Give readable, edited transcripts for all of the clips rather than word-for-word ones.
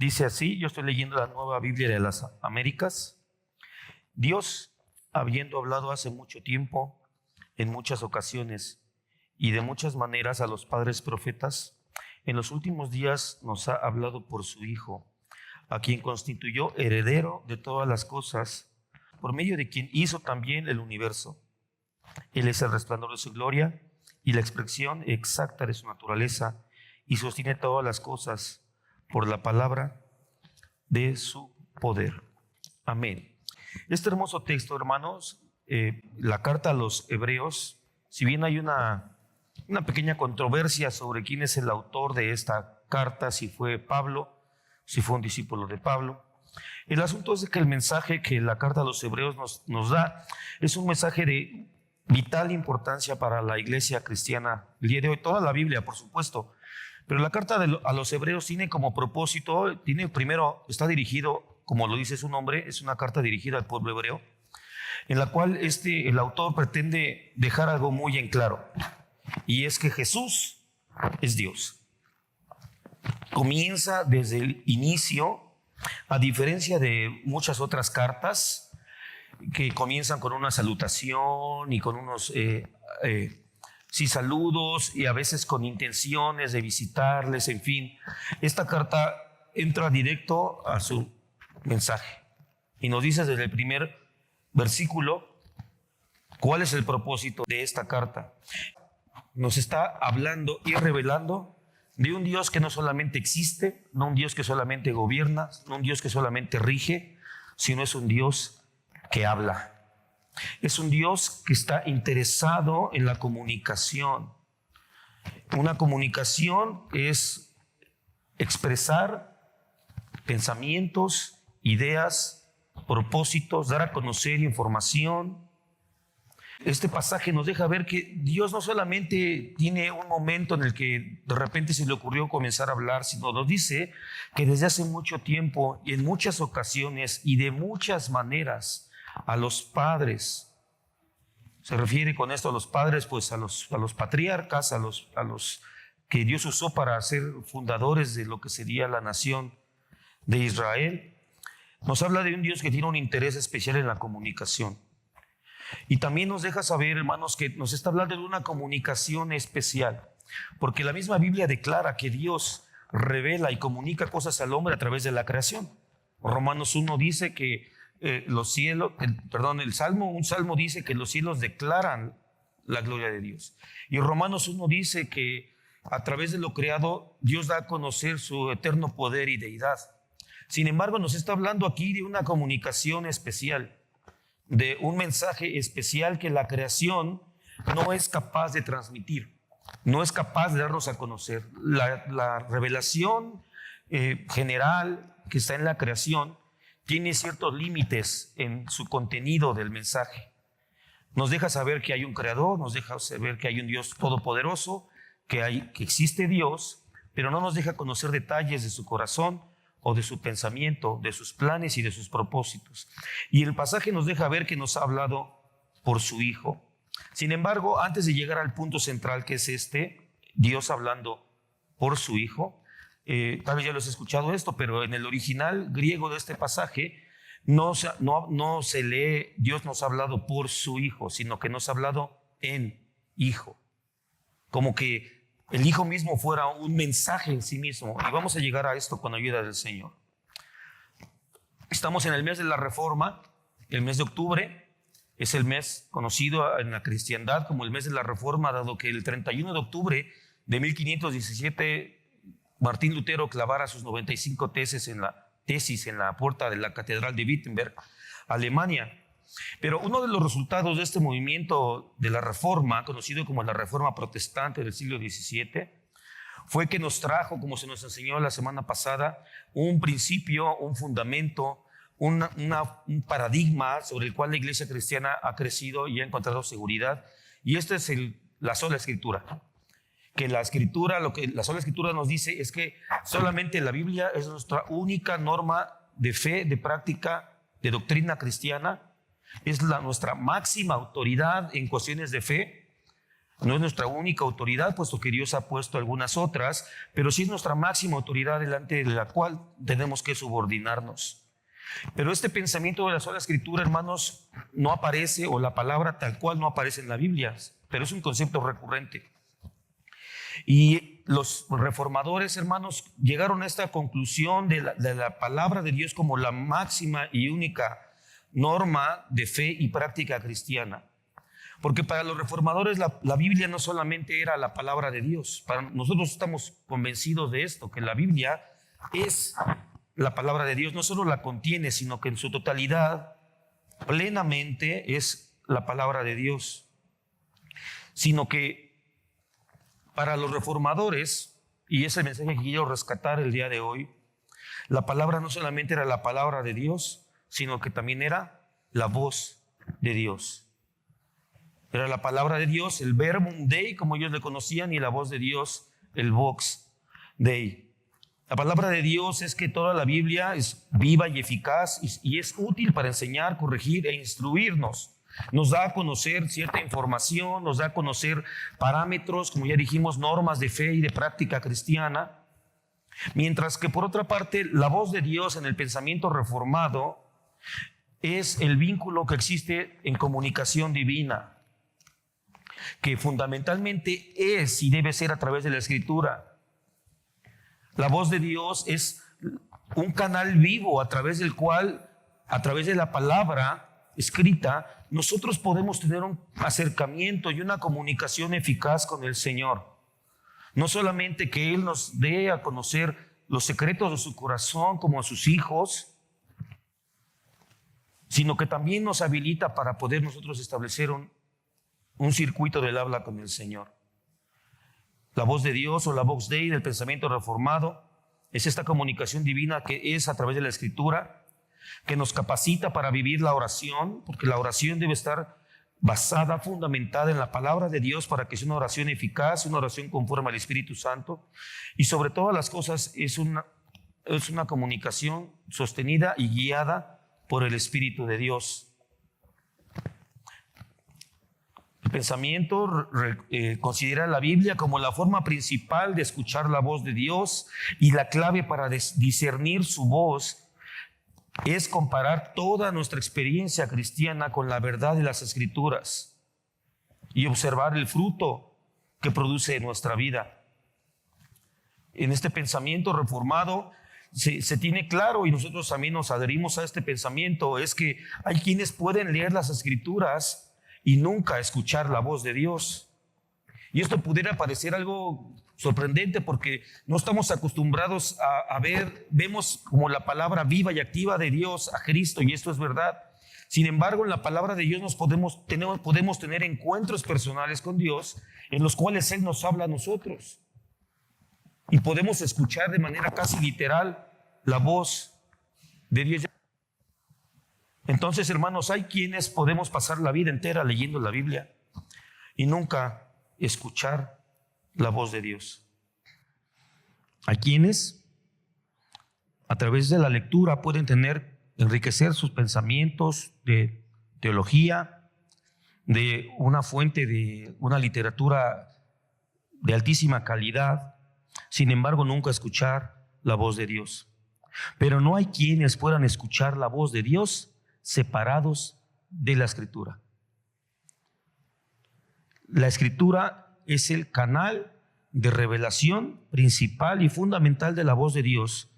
Dice así, yo estoy leyendo la Nueva Biblia de las Américas. Dios, habiendo hablado hace mucho tiempo, en muchas ocasiones y de muchas maneras a los padres profetas, en los últimos días nos ha hablado por su Hijo, a quien constituyó heredero de todas las cosas, por medio de quien hizo también el universo. Él es el resplandor de su gloria y la expresión exacta de su naturaleza, y sostiene todas las cosas por la palabra de su poder. Amén. Este hermoso texto, hermanos, la carta a los Hebreos, si bien hay una pequeña controversia sobre quién es el autor de esta carta, si fue Pablo, si fue un discípulo de Pablo. El asunto es que el mensaje que la carta a los Hebreos nos da es un mensaje de vital importancia para la iglesia cristiana el día de hoy, toda la Biblia, por supuesto. Pero la carta a los Hebreos tiene como propósito, primero, está dirigido, como lo dice su nombre, es una carta dirigida al pueblo hebreo, en la cual el autor pretende dejar algo muy en claro, y es que Jesús es Dios. Comienza desde el inicio, a diferencia de muchas otras cartas que comienzan con una salutación y con unos saludos, y a veces con intenciones de visitarles, en fin. Esta carta entra directo a su mensaje y nos dice desde el primer versículo cuál es el propósito de esta carta. Nos está hablando y revelando de un Dios que no solamente existe, no un Dios que solamente gobierna, no un Dios que solamente rige, sino es un Dios que habla. Es un Dios que está interesado en la comunicación. Una comunicación es expresar pensamientos, ideas, propósitos, dar a conocer información. Este pasaje nos deja ver que Dios no solamente tiene un momento en el que de repente se le ocurrió comenzar a hablar, sino nos dice que desde hace mucho tiempo y en muchas ocasiones y de muchas maneras a los padres. Se refiere con esto a los padres, pues a los patriarcas, a los que Dios usó para ser fundadores de lo que sería la nación de Israel. Nos habla de un Dios que tiene un interés especial en la comunicación. Y también nos deja saber, hermanos, que nos está hablando de una comunicación especial, porque la misma Biblia declara que Dios revela y comunica cosas al hombre a través de la creación. Romanos 1 dice que un salmo dice que los cielos declaran la gloria de Dios. Y Romanos 1 dice que a través de lo creado Dios da a conocer su eterno poder y deidad. Sin embargo, nos está hablando aquí de una comunicación especial, de un mensaje especial que la creación no es capaz de transmitir, no es capaz de darnos a conocer. La revelación general que está en la creación tiene ciertos límites en su contenido del mensaje. Nos deja saber que hay un creador, nos deja saber que hay un Dios todopoderoso, que existe Dios, pero no nos deja conocer detalles de su corazón o de su pensamiento, de sus planes y de sus propósitos. Y el pasaje nos deja ver que nos ha hablado por su Hijo. Sin embargo, antes de llegar al punto central, que es Dios hablando por su Hijo, tal vez ya lo has escuchado esto, pero en el original griego de este pasaje no se lee Dios nos ha hablado por su Hijo, sino que nos ha hablado en Hijo, como que el Hijo mismo fuera un mensaje en sí mismo. Y vamos a llegar a esto con ayuda del Señor. Estamos en el mes de la Reforma, el mes de octubre. Es el mes conocido en la cristiandad como el mes de la Reforma, dado que el 31 de octubre de 1517 Martín Lutero clavara sus 95 tesis en la puerta de la Catedral de Wittenberg, Alemania. Pero uno de los resultados de este movimiento de la Reforma, conocido como la Reforma Protestante del siglo XVII, fue que nos trajo, como se nos enseñó la semana pasada, un principio, un fundamento, un paradigma sobre el cual la iglesia cristiana ha crecido y ha encontrado seguridad. Y esta es la sola Escritura. Que la Escritura, lo que la sola Escritura nos dice es que solamente la Biblia es nuestra única norma de fe, de práctica, de doctrina cristiana. Es nuestra máxima autoridad en cuestiones de fe. No es nuestra única autoridad, puesto que Dios ha puesto algunas otras, pero sí es nuestra máxima autoridad delante de la cual tenemos que subordinarnos. Pero este pensamiento de la sola escritura, hermanos, no aparece, o la palabra tal cual no aparece en la Biblia, pero es un concepto recurrente. Y los reformadores, hermanos, llegaron a esta conclusión de la palabra de Dios como la máxima y única norma de fe y práctica cristiana. Porque para los reformadores la Biblia no solamente era la palabra de Dios. Para nosotros estamos convencidos de esto, que la Biblia es la palabra de Dios. No solo la contiene, sino que en su totalidad, plenamente, es la palabra de Dios. Sino que para los reformadores, y es el mensaje que quiero rescatar el día de hoy, la palabra no solamente era la palabra de Dios, sino que también era la voz de Dios. Era la palabra de Dios, el verbum Dei, como ellos le conocían, y la voz de Dios, el vox Dei. La palabra de Dios es que toda la Biblia es viva y eficaz y es útil para enseñar, corregir e instruirnos. Nos da a conocer cierta información, nos da a conocer parámetros, como ya dijimos, normas de fe y de práctica cristiana. Mientras que por otra parte, la voz de Dios en el pensamiento reformado es el vínculo que existe en comunicación divina, que fundamentalmente es y debe ser a través de la Escritura. La voz de Dios es un canal vivo a través del cual, a través de la palabra escrita, nosotros podemos tener un acercamiento y una comunicación eficaz con el Señor. No solamente que Él nos dé a conocer los secretos de su corazón como a sus hijos, sino que también nos habilita para poder nosotros establecer un circuito del habla con el Señor. La voz de Dios, o la vox Dei del pensamiento reformado, es esta comunicación divina que es a través de la Escritura, que nos capacita para vivir la oración, porque la oración debe estar basada, fundamentada en la palabra de Dios para que sea una oración eficaz, una oración conforme al Espíritu Santo, y sobre todas las cosas es una comunicación sostenida y guiada por el Espíritu de Dios. El pensamiento considera la Biblia como la forma principal de escuchar la voz de Dios, y la clave para discernir su voz es comparar toda nuestra experiencia cristiana con la verdad de las Escrituras y observar el fruto que produce en nuestra vida. En este pensamiento reformado se tiene claro, y nosotros también nos adherimos a este pensamiento, es que hay quienes pueden leer las Escrituras y nunca escuchar la voz de Dios. Y esto pudiera parecer algo sorprendente porque no estamos acostumbrados a vemos como la palabra viva y activa de Dios a Cristo, y esto es verdad. Sin embargo, en la palabra de Dios podemos tener encuentros personales con Dios en los cuales Él nos habla a nosotros. Y podemos escuchar de manera casi literal la voz de Dios. Entonces, hermanos, hay quienes podemos pasar la vida entera leyendo la Biblia y nunca escuchar la voz de Dios. Hay quienes a través de la lectura pueden enriquecer sus pensamientos de teología, de una fuente de una literatura de altísima calidad, sin embargo nunca escuchar la voz de Dios. Pero no hay quienes puedan escuchar la voz de Dios separados de la Escritura. La Escritura es el canal de revelación principal y fundamental de la voz de Dios.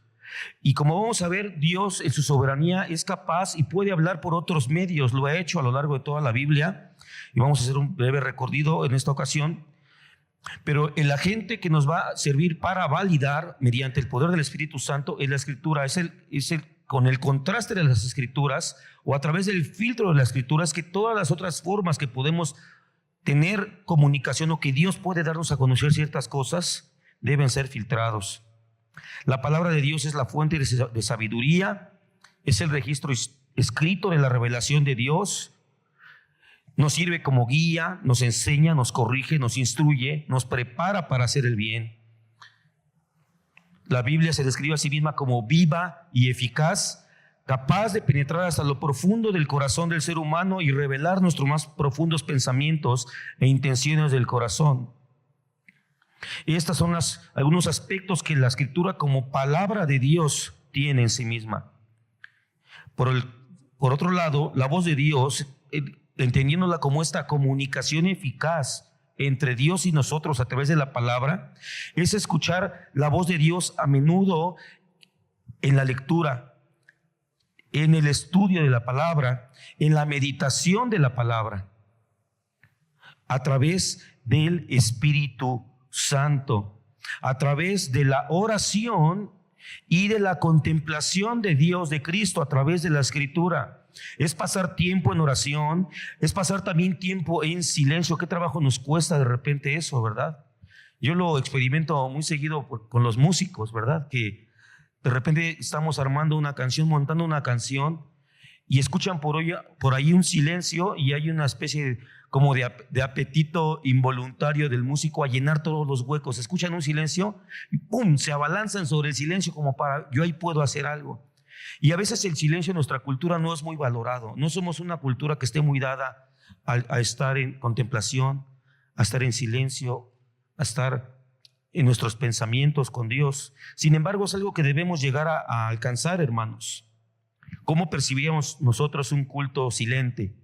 Y como vamos a ver, Dios en su soberanía es capaz y puede hablar por otros medios. Lo ha hecho a lo largo de toda la Biblia, y vamos a hacer un breve recorrido en esta ocasión. Pero el agente que nos va a servir para validar mediante el poder del Espíritu Santo es la Escritura, con el contraste de las Escrituras, o a través del filtro de las Escrituras, que todas las otras formas que podemos tener comunicación o que Dios puede darnos a conocer ciertas cosas deben ser filtrados. La palabra de Dios es la fuente de sabiduría, es el registro escrito de la revelación de Dios. Nos sirve como guía, nos enseña, nos corrige, nos instruye, nos prepara para hacer el bien. La Biblia se describe a sí misma como viva y eficaz, capaz de penetrar hasta lo profundo del corazón del ser humano y revelar nuestros más profundos pensamientos e intenciones del corazón. Y estos son algunos aspectos que la Escritura como palabra de Dios tiene en sí misma. Por otro lado, la voz de Dios, entendiéndola como esta comunicación eficaz entre Dios y nosotros a través de la palabra, es escuchar la voz de Dios a menudo en la lectura, en el estudio de la palabra, en la meditación de la palabra, a través del Espíritu Santo, a través de la oración y de la contemplación de Dios, de Cristo, a través de la Escritura. Es pasar tiempo en oración, es pasar también tiempo en silencio. ¿Qué trabajo nos cuesta de repente eso, verdad? Yo lo experimento muy seguido con los músicos, ¿verdad? Que de repente estamos armando una canción, montando una canción y escuchan por ahí un silencio y hay una especie como de apetito involuntario del músico a llenar todos los huecos. Escuchan un silencio y ¡pum!, se abalanzan sobre el silencio como para, yo ahí puedo hacer algo. Y a veces el silencio en nuestra cultura no es muy valorado. No somos una cultura que esté muy dada a estar en contemplación, a estar en silencio, a estar en nuestros pensamientos con Dios. Sin embargo, es algo que debemos llegar a alcanzar, hermanos. ¿Cómo percibíamos nosotros un culto silente?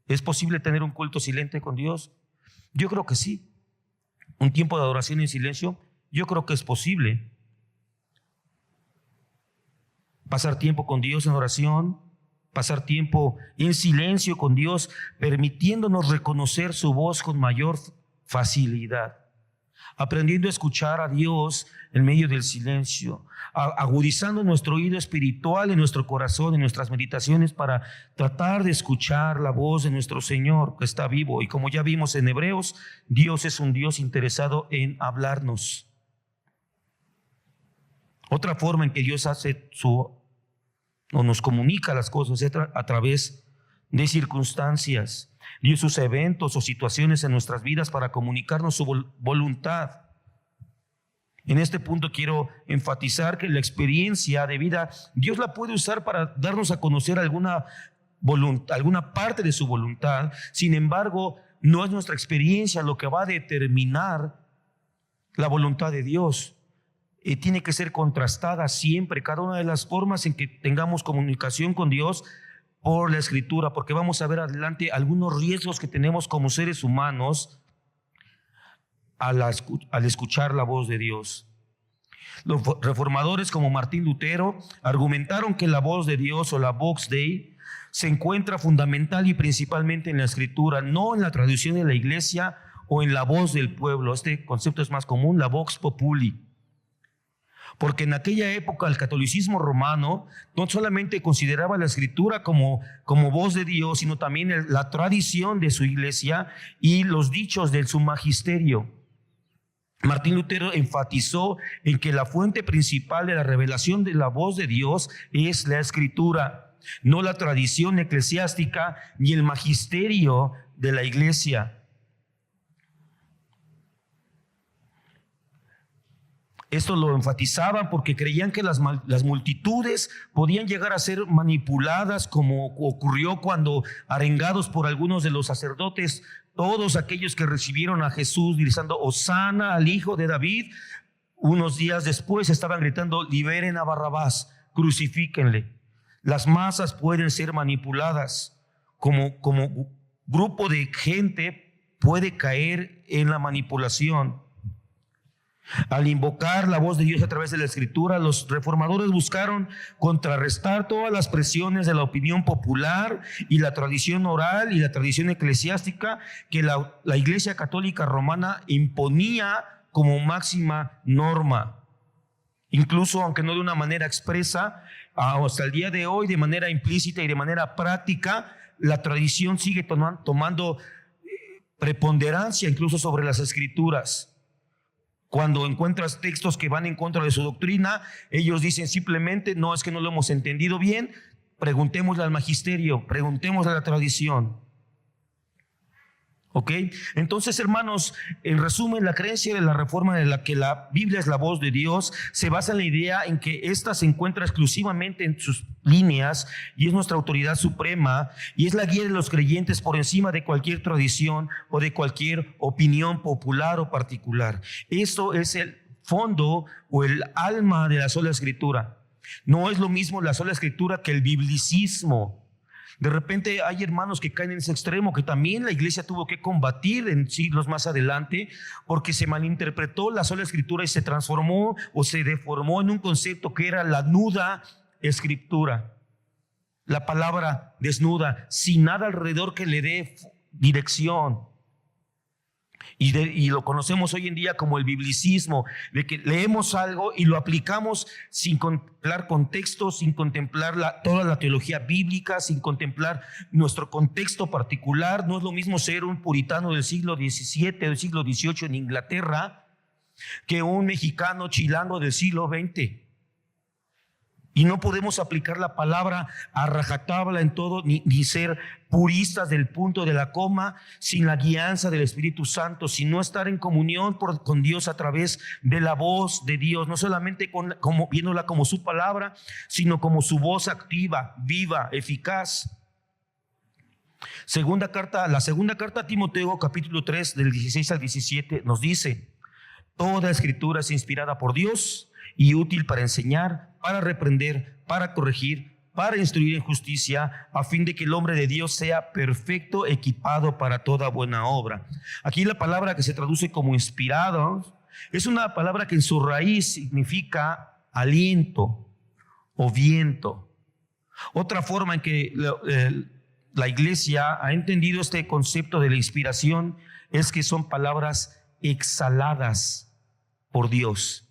¿Es posible tener un culto silente con Dios? Yo creo que sí. Un tiempo de adoración en silencio, yo creo que es posible. Pasar tiempo con Dios en oración, pasar tiempo en silencio con Dios, permitiéndonos reconocer su voz con mayor facilidad, aprendiendo a escuchar a Dios en medio del silencio, agudizando nuestro oído espiritual en nuestro corazón, en nuestras meditaciones, para tratar de escuchar la voz de nuestro Señor que está vivo. Y como ya vimos en Hebreos, Dios es un Dios interesado en hablarnos. Otra forma en que Dios hace o nos comunica las cosas es a través de circunstancias. Dios usa eventos o situaciones en nuestras vidas para comunicarnos su voluntad. En este punto quiero enfatizar que la experiencia de vida, Dios la puede usar para darnos a conocer alguna parte de su voluntad. Sin embargo, no es nuestra experiencia lo que va a determinar la voluntad de Dios. Tiene que ser contrastada siempre, cada una de las formas en que tengamos comunicación con Dios por la Escritura, porque vamos a ver adelante algunos riesgos que tenemos como seres humanos al escuchar la voz de Dios. Los reformadores como Martín Lutero argumentaron que la voz de Dios o la Vox Dei se encuentra fundamental y principalmente en la Escritura, no en la tradición de la iglesia o en la voz del pueblo. Este concepto es más común, la Vox Populi. Porque en aquella época el catolicismo romano no solamente consideraba la Escritura como voz de Dios, sino también la tradición de su iglesia y los dichos de su magisterio. Martín Lutero enfatizó en que la fuente principal de la revelación de la voz de Dios es la Escritura, no la tradición eclesiástica ni el magisterio de la iglesia. Esto lo enfatizaban porque creían que las multitudes podían llegar a ser manipuladas, como ocurrió cuando, arengados por algunos de los sacerdotes, todos aquellos que recibieron a Jesús gritando Hosana al Hijo de David, unos días después estaban gritando liberen a Barrabás, crucifíquenle. Las masas pueden ser manipuladas, como grupo de gente puede caer en la manipulación. Al invocar la voz de Dios a través de la Escritura, los reformadores buscaron contrarrestar todas las presiones de la opinión popular y la tradición oral y la tradición eclesiástica que la Iglesia Católica Romana imponía como máxima norma. Incluso, aunque no de una manera expresa, hasta el día de hoy, de manera implícita y de manera práctica, la tradición sigue tomando preponderancia incluso sobre las Escrituras. Cuando encuentras textos que van en contra de su doctrina, ellos dicen simplemente, no, es que no lo hemos entendido bien, preguntémosle al magisterio, preguntémosle a la tradición. ¿Ok? Entonces, hermanos, en resumen, la creencia de la reforma de la que la Biblia es la voz de Dios se basa en la idea en que ésta se encuentra exclusivamente en sus líneas y es nuestra autoridad suprema y es la guía de los creyentes por encima de cualquier tradición o de cualquier opinión popular o particular. Eso es el fondo o el alma de la sola escritura. No es lo mismo la sola escritura que el biblicismo. De repente hay hermanos que caen en ese extremo que también la iglesia tuvo que combatir en siglos más adelante porque se malinterpretó la sola escritura y se transformó o se deformó en un concepto que era la nuda escritura. La palabra desnuda, sin nada alrededor que le dé dirección. Y lo conocemos hoy en día como el biblicismo, de que leemos algo y lo aplicamos sin contemplar contextos, sin contemplar toda la teología bíblica, sin contemplar nuestro contexto particular. No es lo mismo ser un puritano del siglo XVII o del siglo XVIII en Inglaterra que un mexicano chilango del siglo XX. Y no podemos aplicar la palabra a rajatabla en todo, ni ser puristas del punto de la coma, sin la guianza del Espíritu Santo, sino estar en comunión con Dios a través de la voz de Dios, no solamente viéndola como su palabra, sino como su voz activa, viva, eficaz. La segunda carta a Timoteo, capítulo 3, del 16 al 17, nos dice: toda escritura es inspirada por Dios y útil para enseñar, para reprender, para corregir, para instruir en justicia, a fin de que el hombre de Dios sea perfecto, equipado para toda buena obra. Aquí la palabra que se traduce como inspirado es una palabra que en su raíz significa aliento o viento. Otra forma en que la iglesia ha entendido este concepto de la inspiración es que son palabras exhaladas por Dios.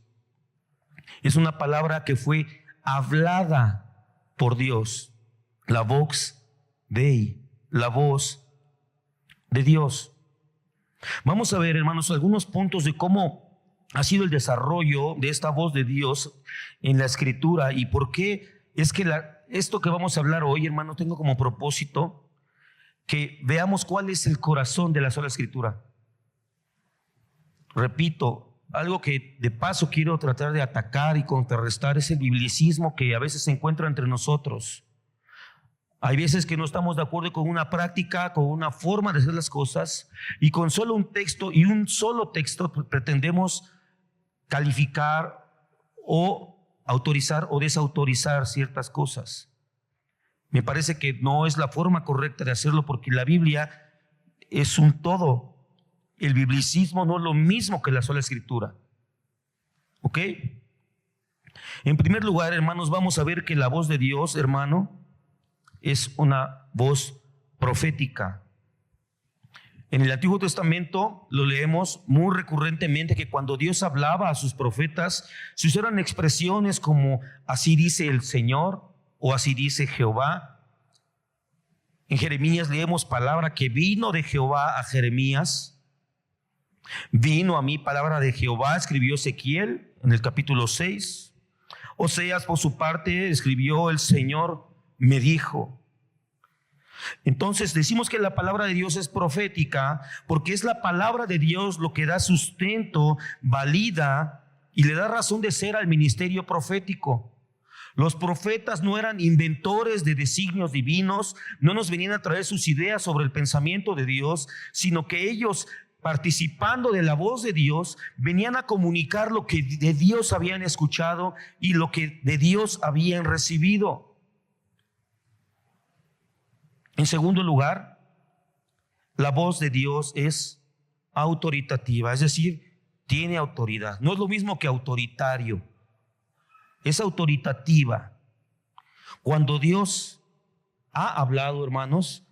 Es una palabra que fue hablada por Dios. La vox Dei, la voz de Dios. Vamos a ver, hermanos, algunos puntos de cómo ha sido el desarrollo de esta voz de Dios en la Escritura y por qué es que esto que vamos a hablar hoy, hermano, tengo como propósito que veamos cuál es el corazón de la sola Escritura. Repito, algo que de paso quiero tratar de atacar y contrarrestar es el biblicismo que a veces se encuentra entre nosotros. Hay veces que no estamos de acuerdo con una práctica, con una forma de hacer las cosas, y con solo un texto y un solo texto pretendemos calificar o autorizar o desautorizar ciertas cosas. Me parece que no es la forma correcta de hacerlo porque la Biblia es un todo. El biblicismo no es lo mismo que la sola escritura. ¿Ok? En primer lugar, hermanos, vamos a ver que la voz de Dios, hermano, es una voz profética. En el Antiguo Testamento lo leemos muy recurrentemente que cuando Dios hablaba a sus profetas, se usaron expresiones como así dice el Señor o así dice Jehová. En Jeremías leemos palabra que vino de Jehová a Jeremías. Vino a mí palabra de Jehová, escribió Ezequiel en el capítulo 6. Oseas, por su parte, escribió: el Señor me dijo. Entonces decimos que la palabra de Dios es profética porque es la palabra de Dios lo que da sustento, valida y le da razón de ser al ministerio profético. Los profetas no eran inventores de designios divinos, no nos venían a traer sus ideas sobre el pensamiento de Dios, sino que ellos, participando de la voz de Dios, venían a comunicar lo que de Dios habían escuchado y lo que de Dios habían recibido. En segundo lugar, la voz de Dios es autoritativa, es decir, tiene autoridad. No es lo mismo que autoritario, es autoritativa. Cuando Dios ha hablado, hermanos,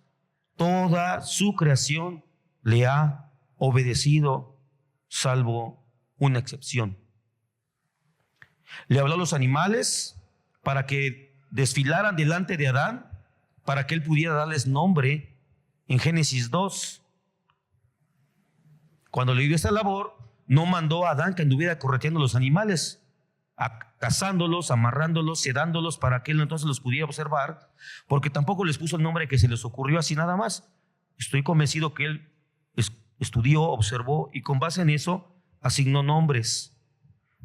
toda su creación le ha obedecido, salvo una excepción. Le habló a los animales para que desfilaran delante de Adán, para que él pudiera darles nombre en Génesis 2. Cuando le dio esta labor, no mandó a Adán que anduviera correteando los animales, cazándolos, amarrándolos, sedándolos para que él entonces los pudiera observar, porque tampoco les puso el nombre que se les ocurrió así nada más. Estoy convencido que él estudió, observó y con base en eso asignó nombres.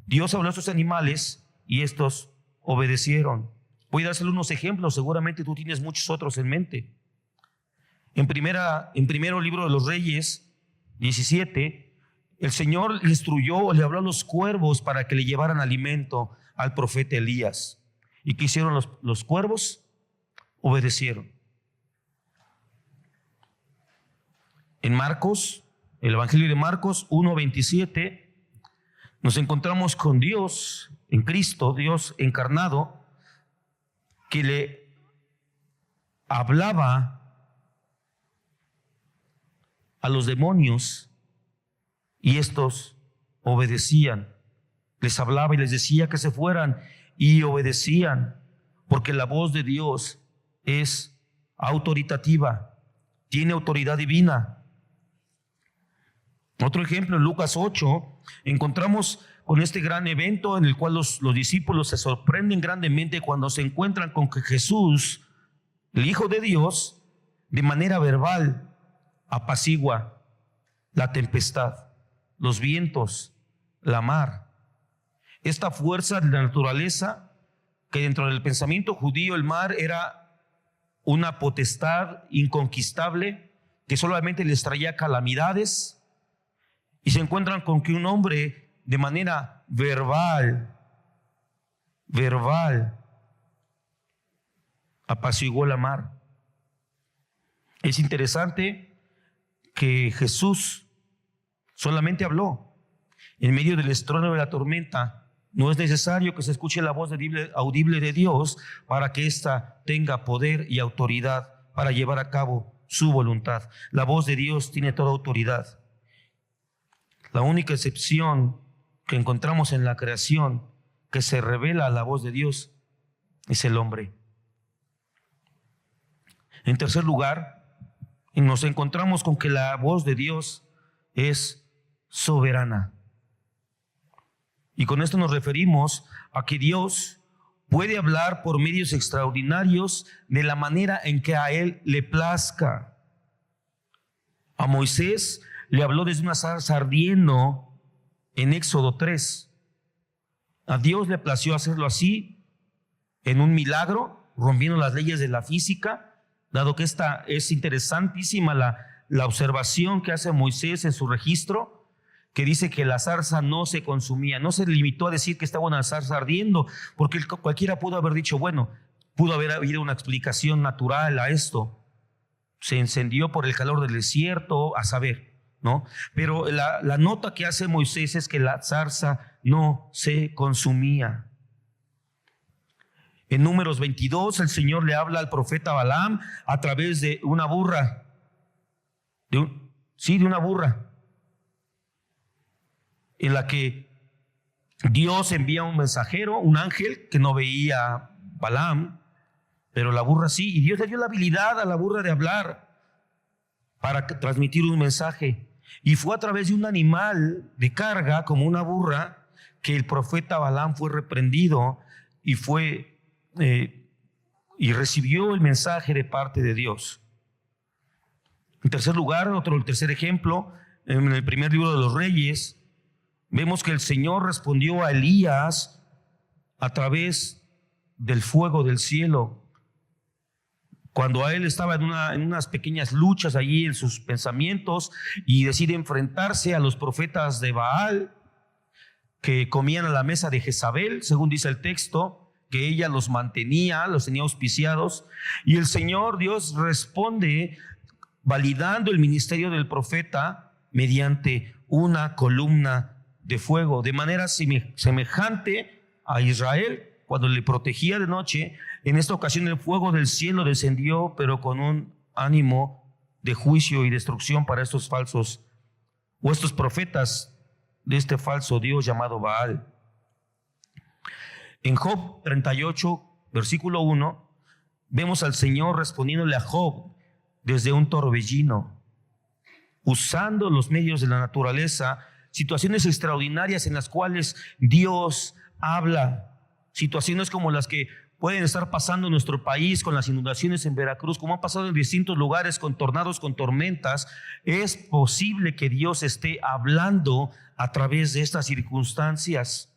Dios habló a estos animales y estos obedecieron. Voy a dárselo unos ejemplos, seguramente tú tienes muchos otros en mente. En primero libro de los Reyes 17, el Señor le instruyó, le habló a los cuervos para que le llevaran alimento al profeta Elías. ¿Y qué hicieron los cuervos? Obedecieron. En Marcos, el Evangelio de Marcos 1:27, nos encontramos con Dios en Cristo, Dios encarnado, que le hablaba a los demonios y estos obedecían. Les hablaba y les decía que se fueran y obedecían, porque la voz de Dios es autoritativa, tiene autoridad divina. Otro ejemplo, en Lucas 8, encontramos con este gran evento en el cual los discípulos se sorprenden grandemente cuando se encuentran con que Jesús, el Hijo de Dios, de manera verbal apacigua la tempestad, los vientos, la mar. Esta fuerza de la naturaleza, que dentro del pensamiento judío el mar era una potestad inconquistable que solamente les traía calamidades, y se encuentran con que un hombre de manera verbal, apaciguó la mar. Es interesante que Jesús solamente habló. En medio del estruendo de la tormenta, no es necesario que se escuche la voz audible de Dios para que ésta tenga poder y autoridad para llevar a cabo su voluntad. La voz de Dios tiene toda autoridad. La única excepción que encontramos en la creación que se revela a la voz de Dios es el hombre. En tercer lugar, nos encontramos con que la voz de Dios es soberana. Y con esto nos referimos a que Dios puede hablar por medios extraordinarios de la manera en que a Él le plazca. A Moisés le habló desde una zarza ardiendo en Éxodo 3. A Dios le plació hacerlo así, en un milagro, rompiendo las leyes de la física, dado que esta es interesantísima la observación que hace Moisés en su registro, que dice que la zarza no se consumía. No se limitó a decir que estaba una zarza ardiendo, porque cualquiera pudo haber dicho, bueno, pudo haber habido una explicación natural a esto. Se encendió por el calor del desierto, a saber, ¿no? Pero la nota que hace Moisés es que la zarza no se consumía. En Números 22, el Señor le habla al profeta Balaam a través de una burra. De una burra. En la que Dios envía un mensajero, un ángel que no veía Balaam, pero la burra sí. Y Dios le dio la habilidad a la burra de hablar para transmitir un mensaje. Y fue a través de un animal de carga, como una burra, que el profeta Balaam fue reprendido y y recibió el mensaje de parte de Dios. En tercer lugar, el tercer ejemplo, en el primer libro de los Reyes, vemos que el Señor respondió a Elías a través del fuego del cielo. Cuando a él estaba en unas pequeñas luchas allí en sus pensamientos y decide enfrentarse a los profetas de Baal que comían a la mesa de Jezabel, según dice el texto, que ella los mantenía, los tenía auspiciados, y el Señor Dios responde validando el ministerio del profeta mediante una columna de fuego, de manera semejante a Israel cuando le protegía de noche. En esta ocasión el fuego del cielo descendió, pero con un ánimo de juicio y destrucción para estos falsos o estos profetas de este falso Dios llamado Baal. En Job 38, versículo 1, vemos al Señor respondiéndole a Job desde un torbellino, usando los medios de la naturaleza, situaciones extraordinarias en las cuales Dios habla, situaciones como las que pueden estar pasando en nuestro país con las inundaciones en Veracruz, como han pasado en distintos lugares con tornados, con tormentas, es posible que Dios esté hablando a través de estas circunstancias.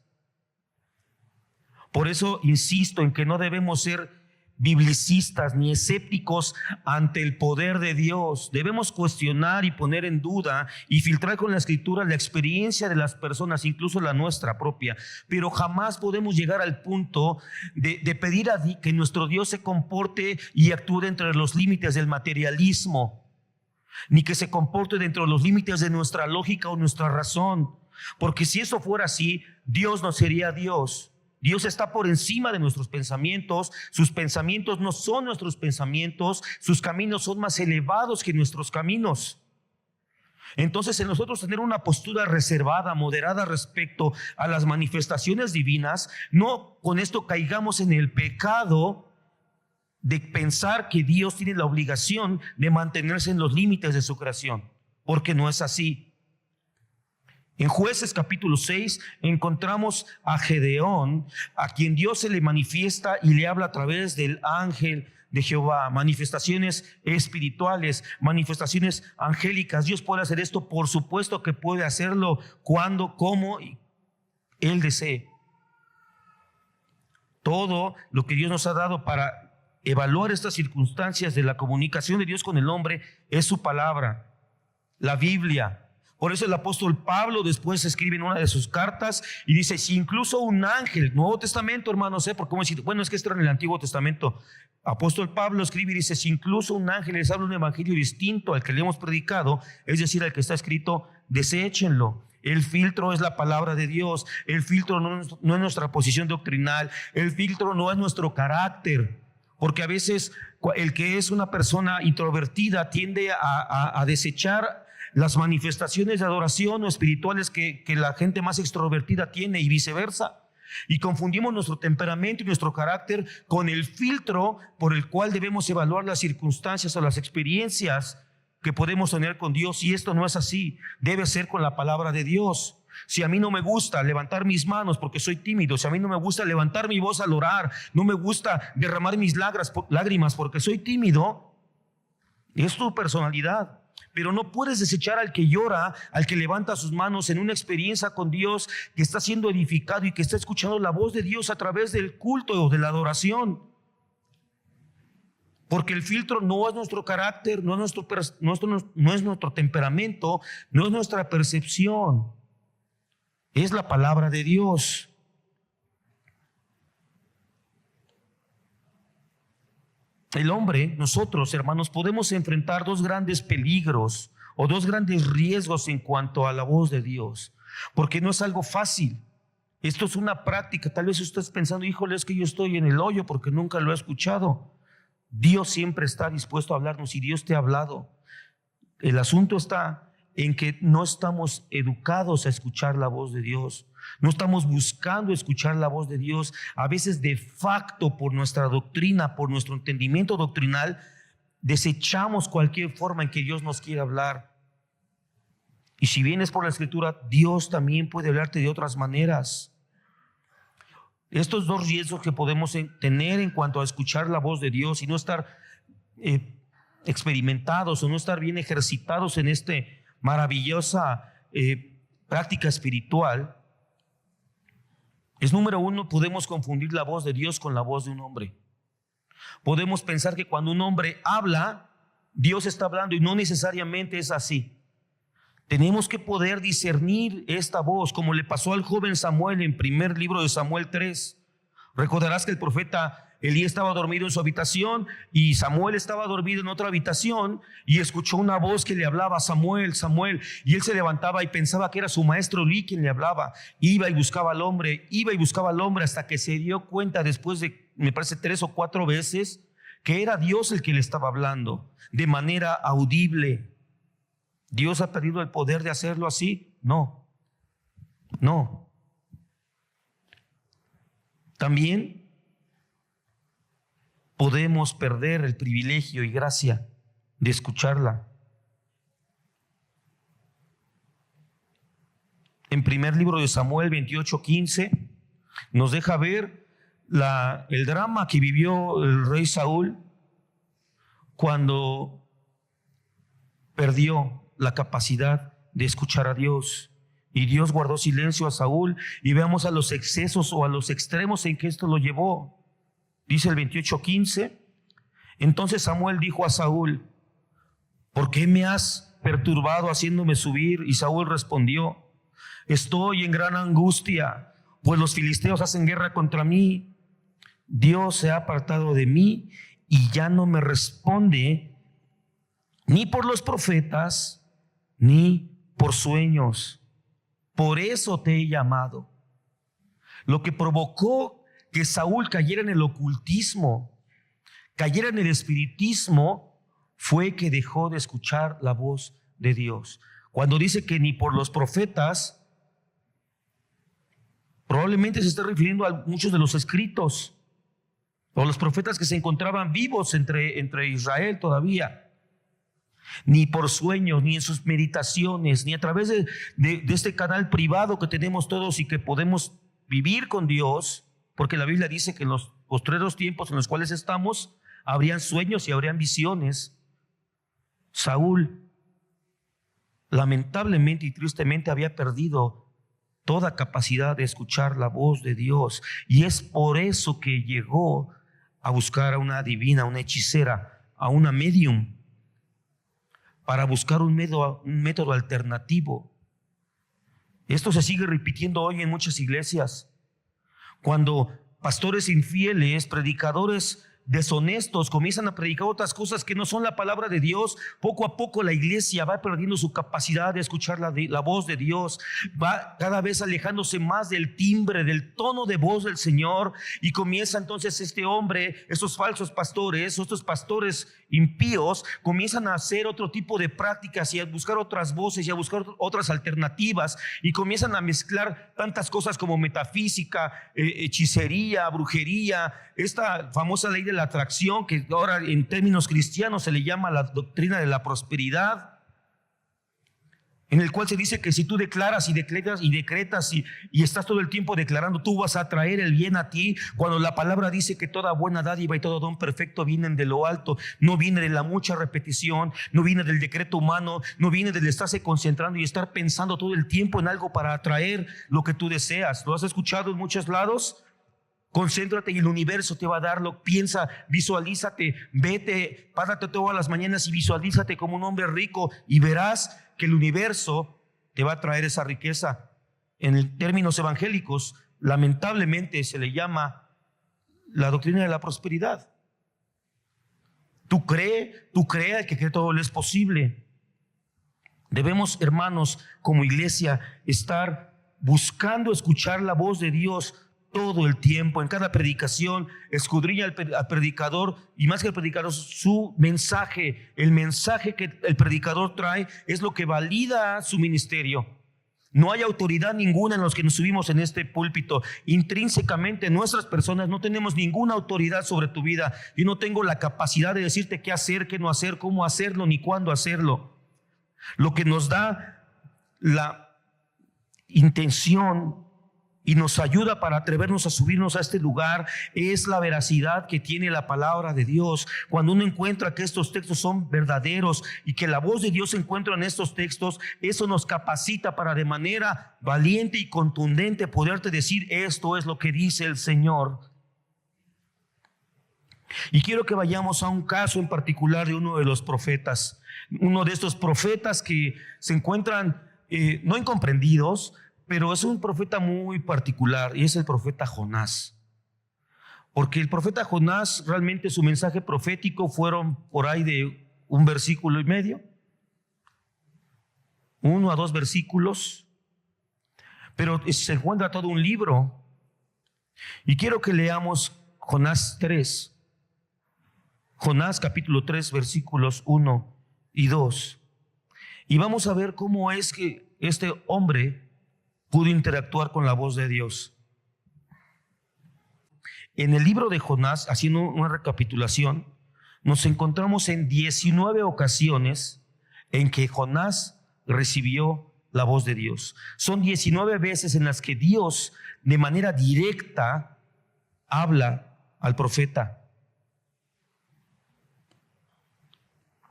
Por eso insisto en que no debemos ser biblicistas ni escépticos ante el poder de Dios. Debemos cuestionar y poner en duda y filtrar con la Escritura la experiencia de las personas, incluso la nuestra propia. Pero jamás podemos llegar al punto de pedir que nuestro Dios se comporte y actúe dentro de los límites del materialismo, ni que se comporte dentro de los límites de nuestra lógica o nuestra razón. Porque si eso fuera así, Dios no sería Dios. Dios está por encima de nuestros pensamientos. Sus pensamientos no son nuestros pensamientos. Sus caminos son más elevados que nuestros caminos. Entonces, en nosotros tener una postura reservada, moderada respecto a las manifestaciones divinas, no con esto caigamos en el pecado de pensar que Dios tiene la obligación de mantenerse en los límites de su creación, porque no es así. En Jueces capítulo 6 encontramos a Gedeón, a quien Dios se le manifiesta y le habla a través del ángel de Jehová. Manifestaciones espirituales, manifestaciones angélicas. Dios puede hacer esto, por supuesto que puede hacerlo cuando, como Él desee. Todo lo que Dios nos ha dado para evaluar estas circunstancias de la comunicación de Dios con el hombre es su palabra, la Biblia. Por eso el apóstol Pablo después escribe en una de sus cartas y dice, si incluso un ángel, Nuevo Testamento, hermanos, porque como decir, bueno, es que esto era en el Antiguo Testamento. Apóstol Pablo escribe y dice, si incluso un ángel les habla un evangelio distinto al que le hemos predicado, es decir, al que está escrito, deséchenlo. El filtro es la palabra de Dios. El filtro no es nuestra posición doctrinal. El filtro no es nuestro carácter. Porque a veces el que es una persona introvertida tiende a desechar las manifestaciones de adoración o espirituales que la gente más extrovertida tiene y viceversa. Y confundimos nuestro temperamento y nuestro carácter con el filtro por el cual debemos evaluar las circunstancias o las experiencias que podemos tener con Dios. Y esto no es así, debe ser con la palabra de Dios. Si a mí no me gusta levantar mis manos porque soy tímido, si a mí no me gusta levantar mi voz al orar, no me gusta derramar mis lágrimas porque soy tímido, es tu personalidad. Pero no puedes desechar al que llora, al que levanta sus manos en una experiencia con Dios, que está siendo edificado y que está escuchando la voz de Dios a través del culto o de la adoración. Porque el filtro no es nuestro carácter, no es nuestro temperamento, no es nuestra percepción. Es la palabra de Dios. El hombre, nosotros, hermanos, podemos enfrentar dos grandes peligros o dos grandes riesgos en cuanto a la voz de Dios, porque no es algo fácil. Esto es una práctica. Tal vez usted esté pensando, híjole, es que yo estoy en el hoyo porque nunca lo he escuchado. Dios siempre está dispuesto a hablarnos y Dios te ha hablado. El asunto está en que no estamos educados a escuchar la voz de Dios. No estamos buscando escuchar la voz de Dios. A veces de facto, por nuestra doctrina, por nuestro entendimiento doctrinal, desechamos cualquier forma en que Dios nos quiera hablar. Y si vienes por la Escritura, Dios también puede hablarte de otras maneras. Estos dos riesgos que podemos tener en cuanto a escuchar la voz de Dios y no estar experimentados o no estar bien ejercitados en esta maravillosa práctica espiritual, es número uno, podemos confundir la voz de Dios con la voz de un hombre. Podemos pensar que cuando un hombre habla, Dios está hablando y no necesariamente es así. Tenemos que poder discernir esta voz, como le pasó al joven Samuel en primer libro de Samuel 3. Recordarás que el profeta Elí estaba dormido en su habitación y Samuel estaba dormido en otra habitación y escuchó una voz que le hablaba, Samuel, Samuel, y él se levantaba y pensaba que era su maestro Elí quien le hablaba. Iba y buscaba al hombre hasta que se dio cuenta después de, me parece, 3 o 4 veces que era Dios el que le estaba hablando de manera audible. ¿Dios ha perdido el poder de hacerlo así? No. También podemos perder el privilegio y gracia de escucharla. En primer libro de Samuel 28:15 nos deja ver el drama que vivió el rey Saúl cuando perdió la capacidad de escuchar a Dios. Y Dios guardó silencio a Saúl, y veamos a los excesos o a los extremos en que esto lo llevó. Dice el 28:15, entonces Samuel dijo a Saúl: ¿por qué me has perturbado haciéndome subir? Y Saúl respondió: estoy en gran angustia, pues los filisteos hacen guerra contra mí. Dios se ha apartado de mí y ya no me responde ni por los profetas ni por sueños. Por eso te he llamado. Lo que provocó que Saúl cayera en el ocultismo, cayera en el espiritismo, fue que dejó de escuchar la voz de Dios. Cuando dice que ni por los profetas, probablemente se está refiriendo a muchos de los escritos o los profetas que se encontraban vivos entre Israel todavía. Ni por sueños, ni en sus meditaciones, ni a través de este canal privado que tenemos todos y que podemos vivir con Dios, porque la Biblia dice que en los postreros tiempos en los cuales estamos, habrían sueños y habrían visiones. Saúl, lamentablemente y tristemente, había perdido toda capacidad de escuchar la voz de Dios, y es por eso que llegó a buscar a una adivina, a una hechicera, a una medium, para buscar un método alternativo. Esto se sigue repitiendo hoy en muchas iglesias. Cuando pastores infieles, predicadores deshonestos comienzan a predicar otras cosas que no son la palabra de Dios, poco a poco la iglesia va perdiendo su capacidad de escuchar la voz de Dios, va cada vez alejándose más del timbre, del tono de voz del Señor, y comienza entonces este hombre, estos falsos pastores, estos pastores impíos, comienzan a hacer otro tipo de prácticas y a buscar otras voces y a buscar otras alternativas, y comienzan a mezclar tantas cosas como metafísica, hechicería, brujería, esta famosa ley de la atracción, que ahora en términos cristianos se le llama la doctrina de la prosperidad, en el cual se dice que si tú declaras y decretas y estás todo el tiempo declarando, tú vas a traer el bien a ti, cuando la palabra dice que toda buena dádiva y todo don perfecto vienen de lo alto, no viene de la mucha repetición, no viene del decreto humano, no viene del estarse concentrando y estar pensando todo el tiempo en algo para atraer lo que tú deseas. ¿Lo has escuchado en muchos lados? Concéntrate y el universo te va a darlo. Piensa, visualízate, vete, párate todas las mañanas y visualízate como un hombre rico y verás que el universo te va a traer esa riqueza. En términos evangélicos, lamentablemente se le llama la doctrina de la prosperidad. Tú cree, el que cree todo le es posible. Debemos, hermanos, como iglesia, estar buscando escuchar la voz de Dios todo el tiempo. En cada predicación escudriña al predicador, y más que el predicador, su mensaje. El mensaje que el predicador trae es lo que valida su ministerio. No hay autoridad ninguna en los que nos subimos en este púlpito. Intrínsecamente nuestras personas no tenemos ninguna autoridad sobre tu vida. Yo no tengo la capacidad de decirte qué hacer, qué no hacer, cómo hacerlo, ni cuándo hacerlo. Lo que nos da la intención y nos ayuda para atrevernos a subirnos a este lugar es la veracidad que tiene la palabra de Dios. Cuando uno encuentra que estos textos son verdaderos y que la voz de Dios se encuentra en estos textos, eso nos capacita para de manera valiente y contundente poderte decir: esto es lo que dice el Señor. Y quiero que vayamos a un caso en particular de uno de los profetas, uno de estos profetas que se encuentran no incomprendidos, pero es un profeta muy particular, y es el profeta Jonás. Porque el profeta Jonás, realmente su mensaje profético fueron por ahí de un versículo y medio, 1 a 2 versículos, pero se encuentra todo un libro. Y quiero que leamos Jonás 3, Jonás capítulo 3 versículos 1 y 2. Y vamos a ver cómo es que este hombre pudo interactuar con la voz de Dios. En el libro de Jonás, haciendo una recapitulación, nos encontramos en 19 ocasiones en que Jonás recibió la voz de Dios. Son 19 veces en las que Dios, de manera directa, habla al profeta.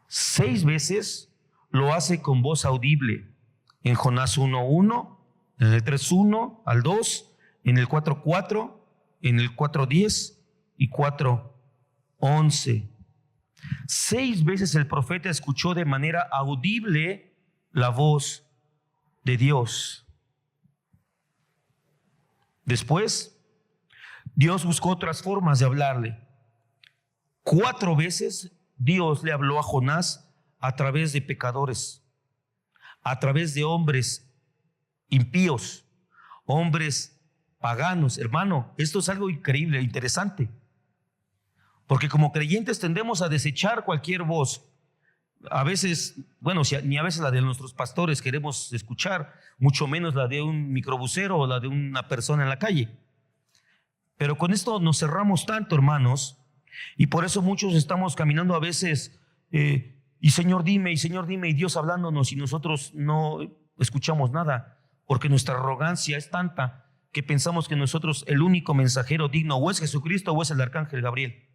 6 veces lo hace con voz audible. En Jonás 1:1, en el 3:1 al 2, en el 4:4, en el 4:10 y 4:11. 6 veces el profeta escuchó de manera audible la voz de Dios. Después, Dios buscó otras formas de hablarle. 4 veces Dios le habló a Jonás a través de pecadores, a través de hombres impíos, hombres paganos. Hermano, esto es algo increíble, interesante. Porque como creyentes tendemos a desechar cualquier voz. A veces, bueno, ni a veces la de nuestros pastores queremos escuchar, mucho menos la de un microbusero o la de una persona en la calle. Pero con esto nos cerramos tanto, hermanos, y por eso muchos estamos caminando a veces, y Señor dime, y Dios hablándonos, y nosotros no escuchamos nada, porque nuestra arrogancia es tanta que pensamos que nosotros el único mensajero digno o es Jesucristo o es el arcángel Gabriel.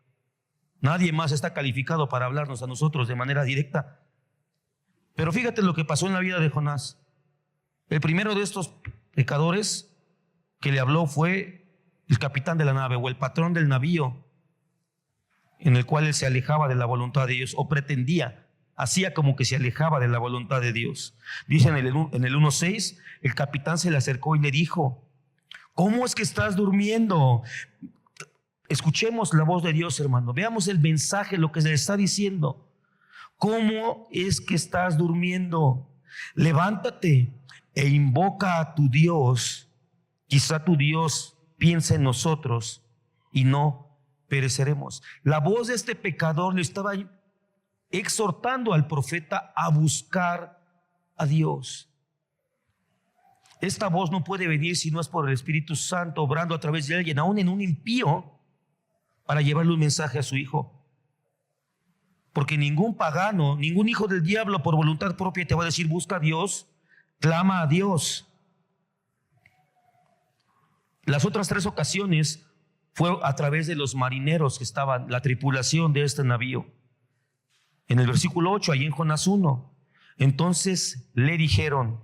Nadie más está calificado para hablarnos a nosotros de manera directa. Pero fíjate lo que pasó en la vida de Jonás. El primero de estos pecadores que le habló fue el capitán de la nave o el patrón del navío, en el cual él se alejaba de la voluntad de Dios, o pretendía, hacía como que se alejaba de la voluntad de Dios. Dice en el 1:6, el capitán se le acercó y le dijo: ¿cómo es que estás durmiendo? Escuchemos la voz de Dios, hermano. Veamos el mensaje, lo que se le está diciendo. ¿Cómo es que estás durmiendo? Levántate e invoca a tu Dios. Quizá tu Dios piense en nosotros y no pereceremos. La voz de este pecador le estaba exhortando al profeta a buscar a Dios. Esta voz no puede venir si no es por el Espíritu Santo obrando a través de alguien, aún en un impío, para llevarle un mensaje a su hijo. Porque ningún pagano, ningún hijo del diablo por voluntad propia te va a decir: busca a Dios, clama a Dios. Las otras 3 ocasiones fue a través de los marineros que estaban, la tripulación de este navío. En el versículo 8, ahí en Jonás 1, entonces le dijeron: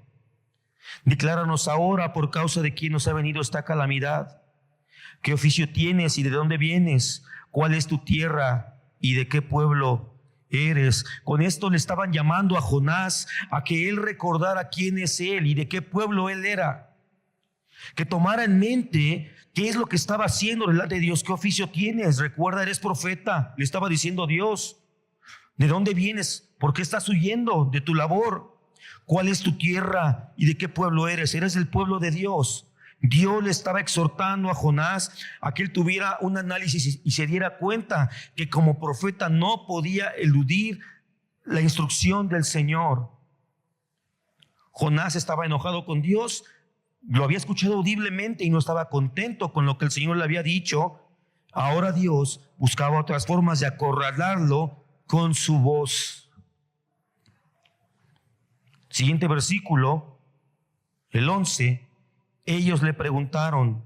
decláranos ahora por causa de quién nos ha venido esta calamidad. ¿Qué oficio tienes y de dónde vienes? ¿Cuál es tu tierra y de qué pueblo eres? Con esto le estaban llamando a Jonás a que él recordara quién es él y de qué pueblo él era. Que tomara en mente qué es lo que estaba haciendo delante de Dios. ¿Qué oficio tienes? Recuerda, eres profeta, le estaba diciendo Dios. ¿De dónde vienes? ¿Por qué estás huyendo de tu labor? ¿Cuál es tu tierra y de qué pueblo eres? Eres del pueblo de Dios. Dios le estaba exhortando a Jonás a que él tuviera un análisis y se diera cuenta que como profeta no podía eludir la instrucción del Señor. Jonás estaba enojado con Dios, lo había escuchado audiblemente y no estaba contento con lo que el Señor le había dicho. Ahora Dios buscaba otras formas de acorralarlo con su voz. Siguiente versículo, el 11. Ellos le preguntaron: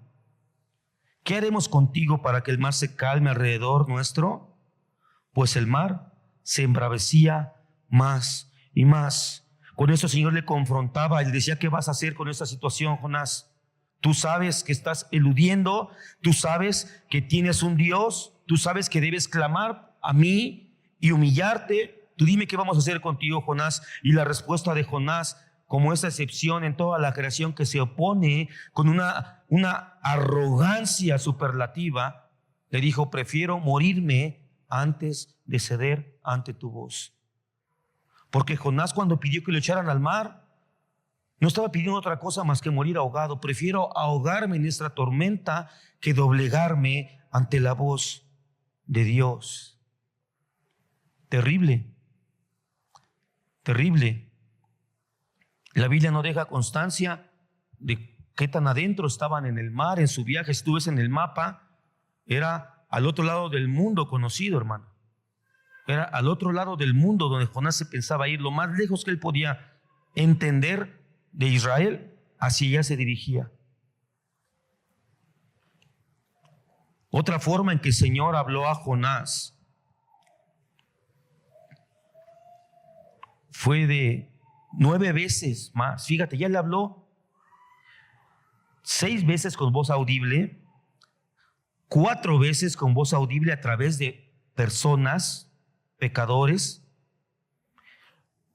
¿qué haremos contigo para que el mar se calme alrededor nuestro? Pues el mar se embravecía más y más. Con eso el Señor le confrontaba y le decía: ¿qué vas a hacer con esta situación, Jonás? Tú sabes que estás eludiendo, tú sabes que tienes un Dios, tú sabes que debes clamar a mí y humillarte. Tú dime qué vamos a hacer contigo, Jonás. Y la respuesta de Jonás, como esa excepción en toda la creación que se opone con una arrogancia superlativa, le dijo: prefiero morirme antes de ceder ante tu voz. Porque Jonás, cuando pidió que lo echaran al mar, no estaba pidiendo otra cosa más que morir ahogado. Prefiero ahogarme en esta tormenta que doblegarme ante la voz de Dios. Terrible, terrible. La Biblia no deja constancia de qué tan adentro estaban en el mar, en su viaje. Si tú ves en el mapa, era al otro lado del mundo conocido, hermano. Era al otro lado del mundo donde Jonás se pensaba ir. Lo más lejos que él podía entender de Israel, hacia allá se dirigía. Otra forma en que el Señor habló a Jonás fue de 9 veces más. Fíjate, ya le habló 6 veces con voz audible, 4 veces con voz audible a través de personas, pecadores,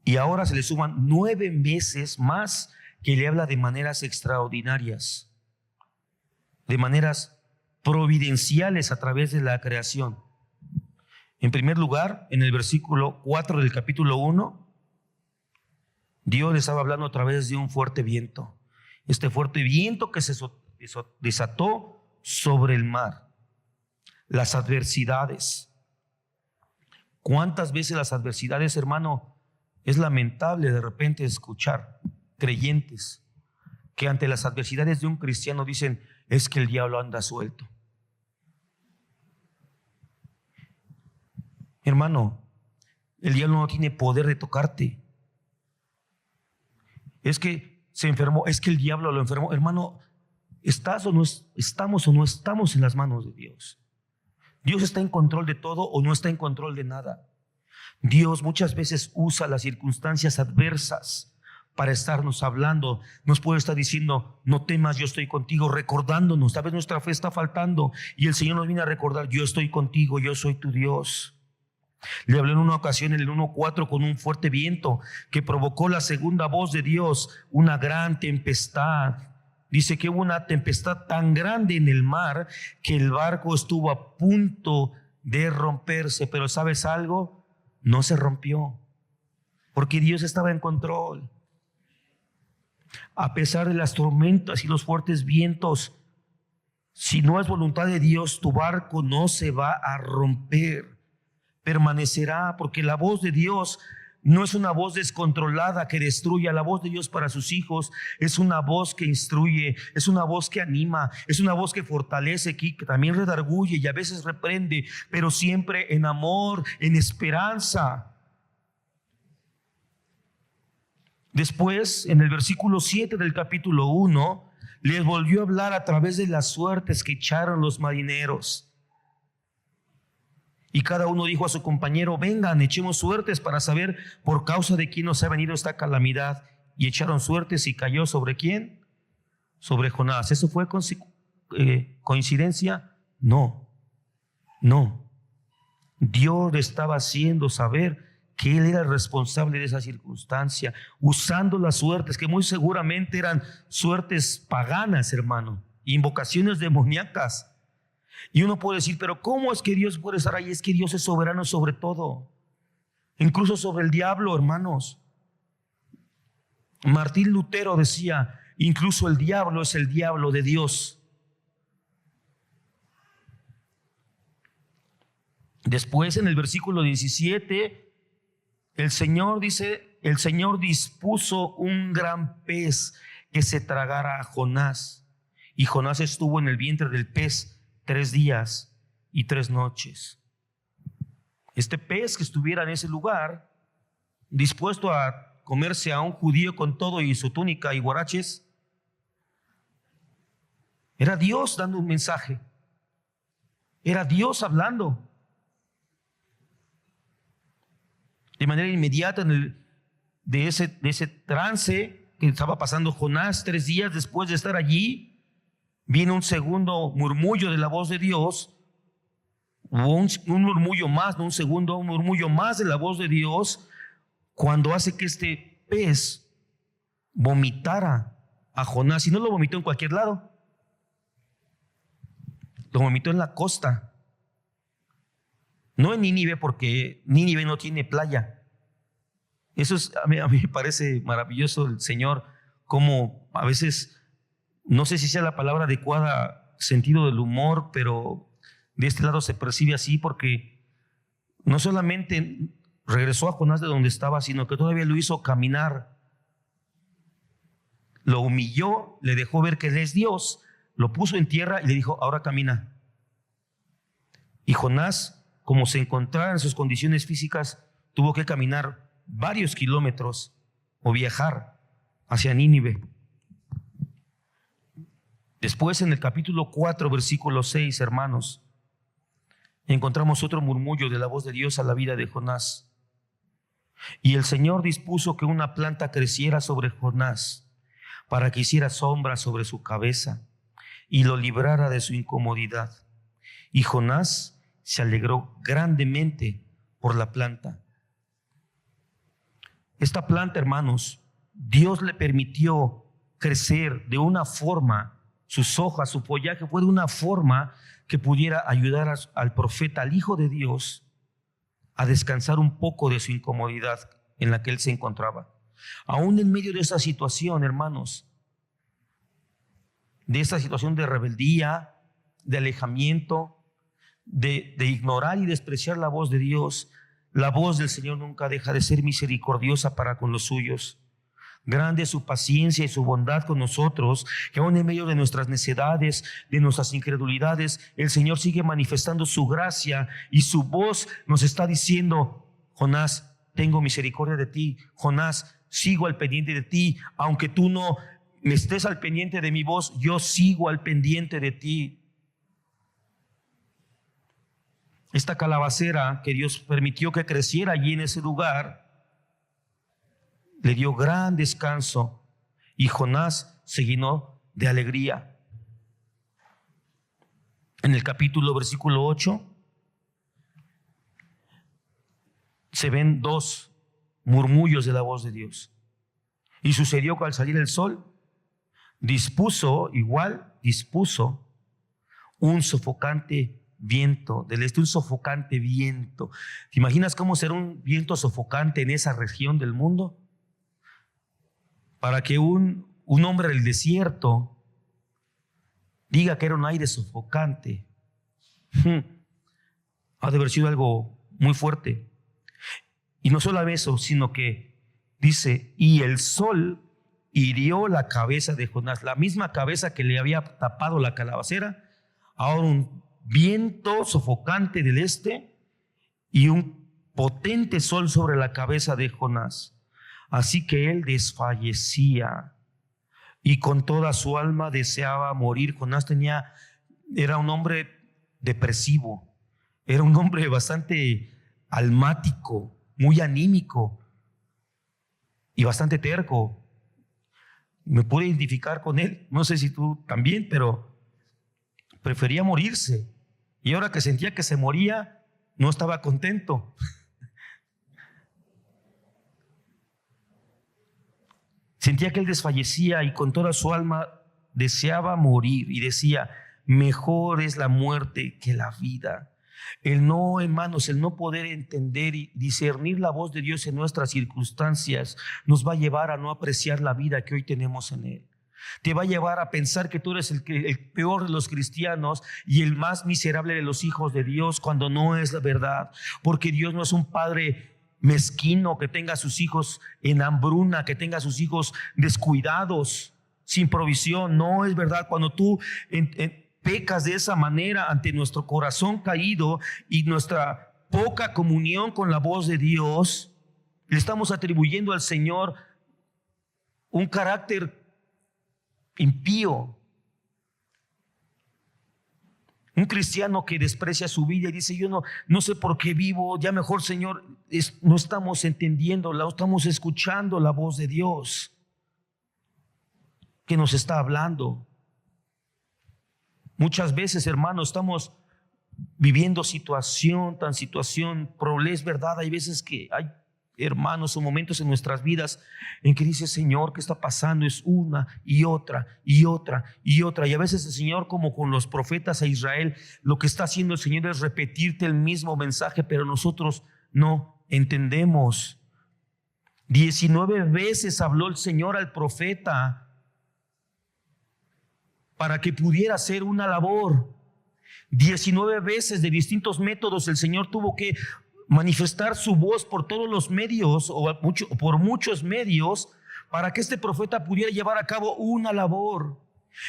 y ahora se le suman 9 veces más que le habla de maneras extraordinarias, de maneras providenciales a través de la creación. En primer lugar, en el versículo 4 del capítulo 1, Dios le estaba hablando a través de un fuerte viento. Este fuerte viento que se desató sobre el mar. Las adversidades. ¿Cuántas veces las adversidades, hermano? Es lamentable de repente escuchar creyentes que ante las adversidades de un cristiano dicen: es que el diablo anda suelto. Hermano, el diablo no tiene poder de tocarte. Es que se enfermó, es que el diablo lo enfermó. Hermano, estamos o no estamos en las manos de Dios. Dios está en control de todo o no está en control de nada. Dios muchas veces usa las circunstancias adversas para estarnos hablando. Nos puede estar diciendo: no temas, yo estoy contigo, recordándonos. Tal vez nuestra fe está faltando y el Señor nos viene a recordar: yo estoy contigo, yo soy tu Dios. Le habló en una ocasión en el 1:4 con un fuerte viento que provocó la segunda voz de Dios, una gran tempestad. Dice que hubo una tempestad tan grande en el mar que el barco estuvo a punto de romperse. Pero ¿sabes algo? No se rompió, porque Dios estaba en control. A pesar de las tormentas y los fuertes vientos, si no es voluntad de Dios, tu barco no se va a romper. Permanecerá, porque la voz de Dios no es una voz descontrolada que destruya. La voz de Dios para sus hijos es una voz que instruye, es una voz que anima, es una voz que fortalece, que también redarguye y a veces reprende, pero siempre en amor, en esperanza. Después, en el versículo 7 del capítulo 1, les volvió a hablar a través de las suertes que echaron los marineros. Y cada uno dijo a su compañero: vengan, echemos suertes para saber por causa de quién nos ha venido esta calamidad. Y echaron suertes y cayó ¿sobre quién? Sobre Jonás. ¿Eso fue coincidencia? No. Dios le estaba haciendo saber que él era el responsable de esa circunstancia, usando las suertes que muy seguramente eran suertes paganas, hermano, invocaciones demoníacas. Y uno puede decir: pero ¿cómo es que Dios puede estar ahí? Es que Dios es soberano sobre todo, incluso sobre el diablo, hermanos. Martín Lutero decía: incluso el diablo es el diablo de Dios. Después, en el versículo 17, el Señor dice: el Señor dispuso un gran pez que se tragara a Jonás. Y Jonás estuvo en el vientre del pez 3 días y 3 noches. Este pez que estuviera en ese lugar, dispuesto a comerse a un judío con todo y su túnica y guaraches, era Dios dando un mensaje. Era Dios hablando. De manera inmediata, de ese trance que estaba pasando Jonás, 3 días después de estar allí, viene un segundo murmullo de la voz de Dios. Hubo un murmullo más, no un segundo, un murmullo más de la voz de Dios, cuando hace que este pez vomitara a Jonás. Y no lo vomitó en cualquier lado, lo vomitó en la costa. No en Nínive, porque Nínive no tiene playa. Eso es, a mí me parece maravilloso el Señor, como a veces, no sé si sea la palabra adecuada, sentido del humor, pero de este lado se percibe así, porque no solamente regresó a Jonás de donde estaba, sino que todavía lo hizo caminar. Lo humilló, le dejó ver que él es Dios, lo puso en tierra y le dijo: ahora camina. Y Jonás, como se encontraba en sus condiciones físicas, tuvo que caminar varios kilómetros o viajar hacia Nínive. Después, en el capítulo 4, versículo 6, hermanos, encontramos otro murmullo de la voz de Dios a la vida de Jonás. Y el Señor dispuso que una planta creciera sobre Jonás para que hiciera sombra sobre su cabeza y lo librara de su incomodidad. Y Jonás se alegró grandemente por la planta. Esta planta, hermanos, Dios le permitió crecer de una forma, sus hojas, su follaje fue de una forma que pudiera ayudar al profeta, al Hijo de Dios, a descansar un poco de su incomodidad en la que él se encontraba. Aún en medio de esa situación, hermanos, de esa situación de rebeldía, de alejamiento, de ignorar y despreciar la voz de Dios, la voz del Señor nunca deja de ser misericordiosa para con los suyos. Grande es su paciencia y su bondad con nosotros, que aún en medio de nuestras necedades, de nuestras incredulidades, el Señor sigue manifestando su gracia y su voz nos está diciendo: Jonás, tengo misericordia de ti. Jonás, sigo al pendiente de ti. Aunque tú no estés al pendiente de mi voz, yo sigo al pendiente de ti. Esta calabacera que Dios permitió que creciera allí en ese lugar le dio gran descanso y Jonás se llenó de alegría. En el capítulo versículo 8 se ven dos murmullos de la voz de Dios. Y sucedió que al salir el sol dispuso un sofocante viento del este, un sofocante viento. ¿Te imaginas cómo será un viento sofocante en esa región del mundo? Para que un hombre del desierto diga que era un aire sofocante, ha de haber sido algo muy fuerte. Y no solo eso, sino que dice: y el sol hirió la cabeza de Jonás, la misma cabeza que le había tapado la calabacera. Ahora un viento sofocante del este y un potente sol sobre la cabeza de Jonás. Así que él desfallecía y con toda su alma deseaba morir. Jonás era un hombre depresivo, era un hombre bastante almático, muy anímico y bastante terco. Me pude identificar con él, no sé si tú también, pero prefería morirse. Y ahora que sentía que se moría, no estaba contento. Sentía que él desfallecía y con toda su alma deseaba morir y decía: mejor es la muerte que la vida. Hermanos, el no poder entender y discernir la voz de Dios en nuestras circunstancias nos va a llevar a no apreciar la vida que hoy tenemos en Él. Te va a llevar a pensar que tú eres el peor de los cristianos y el más miserable de los hijos de Dios, cuando no es la verdad. Porque Dios no es un padre mezquino que tenga a sus hijos en hambruna, que tenga a sus hijos descuidados, sin provisión. No es verdad. Cuando tú pecas de esa manera ante nuestro corazón caído y nuestra poca comunión con la voz de Dios, le estamos atribuyendo al Señor un carácter impío. Un cristiano que desprecia su vida y dice: yo no sé por qué vivo, ya mejor, Señor. No estamos entendiendo, no estamos escuchando la voz de Dios que nos está hablando. Muchas veces, hermanos, estamos viviendo situación, es verdad. Hay veces que hay, hermanos, o momentos en nuestras vidas en que dice: Señor, ¿qué está pasando? Es una y otra y otra y otra. Y a veces el Señor, como con los profetas a Israel, lo que está haciendo el Señor es repetirte el mismo mensaje, pero nosotros no entendemos. 19 veces habló el Señor al profeta para que pudiera hacer una labor. 19 veces de distintos métodos el Señor tuvo que manifestar su voz por todos los medios o por muchos medios para que este profeta pudiera llevar a cabo una labor.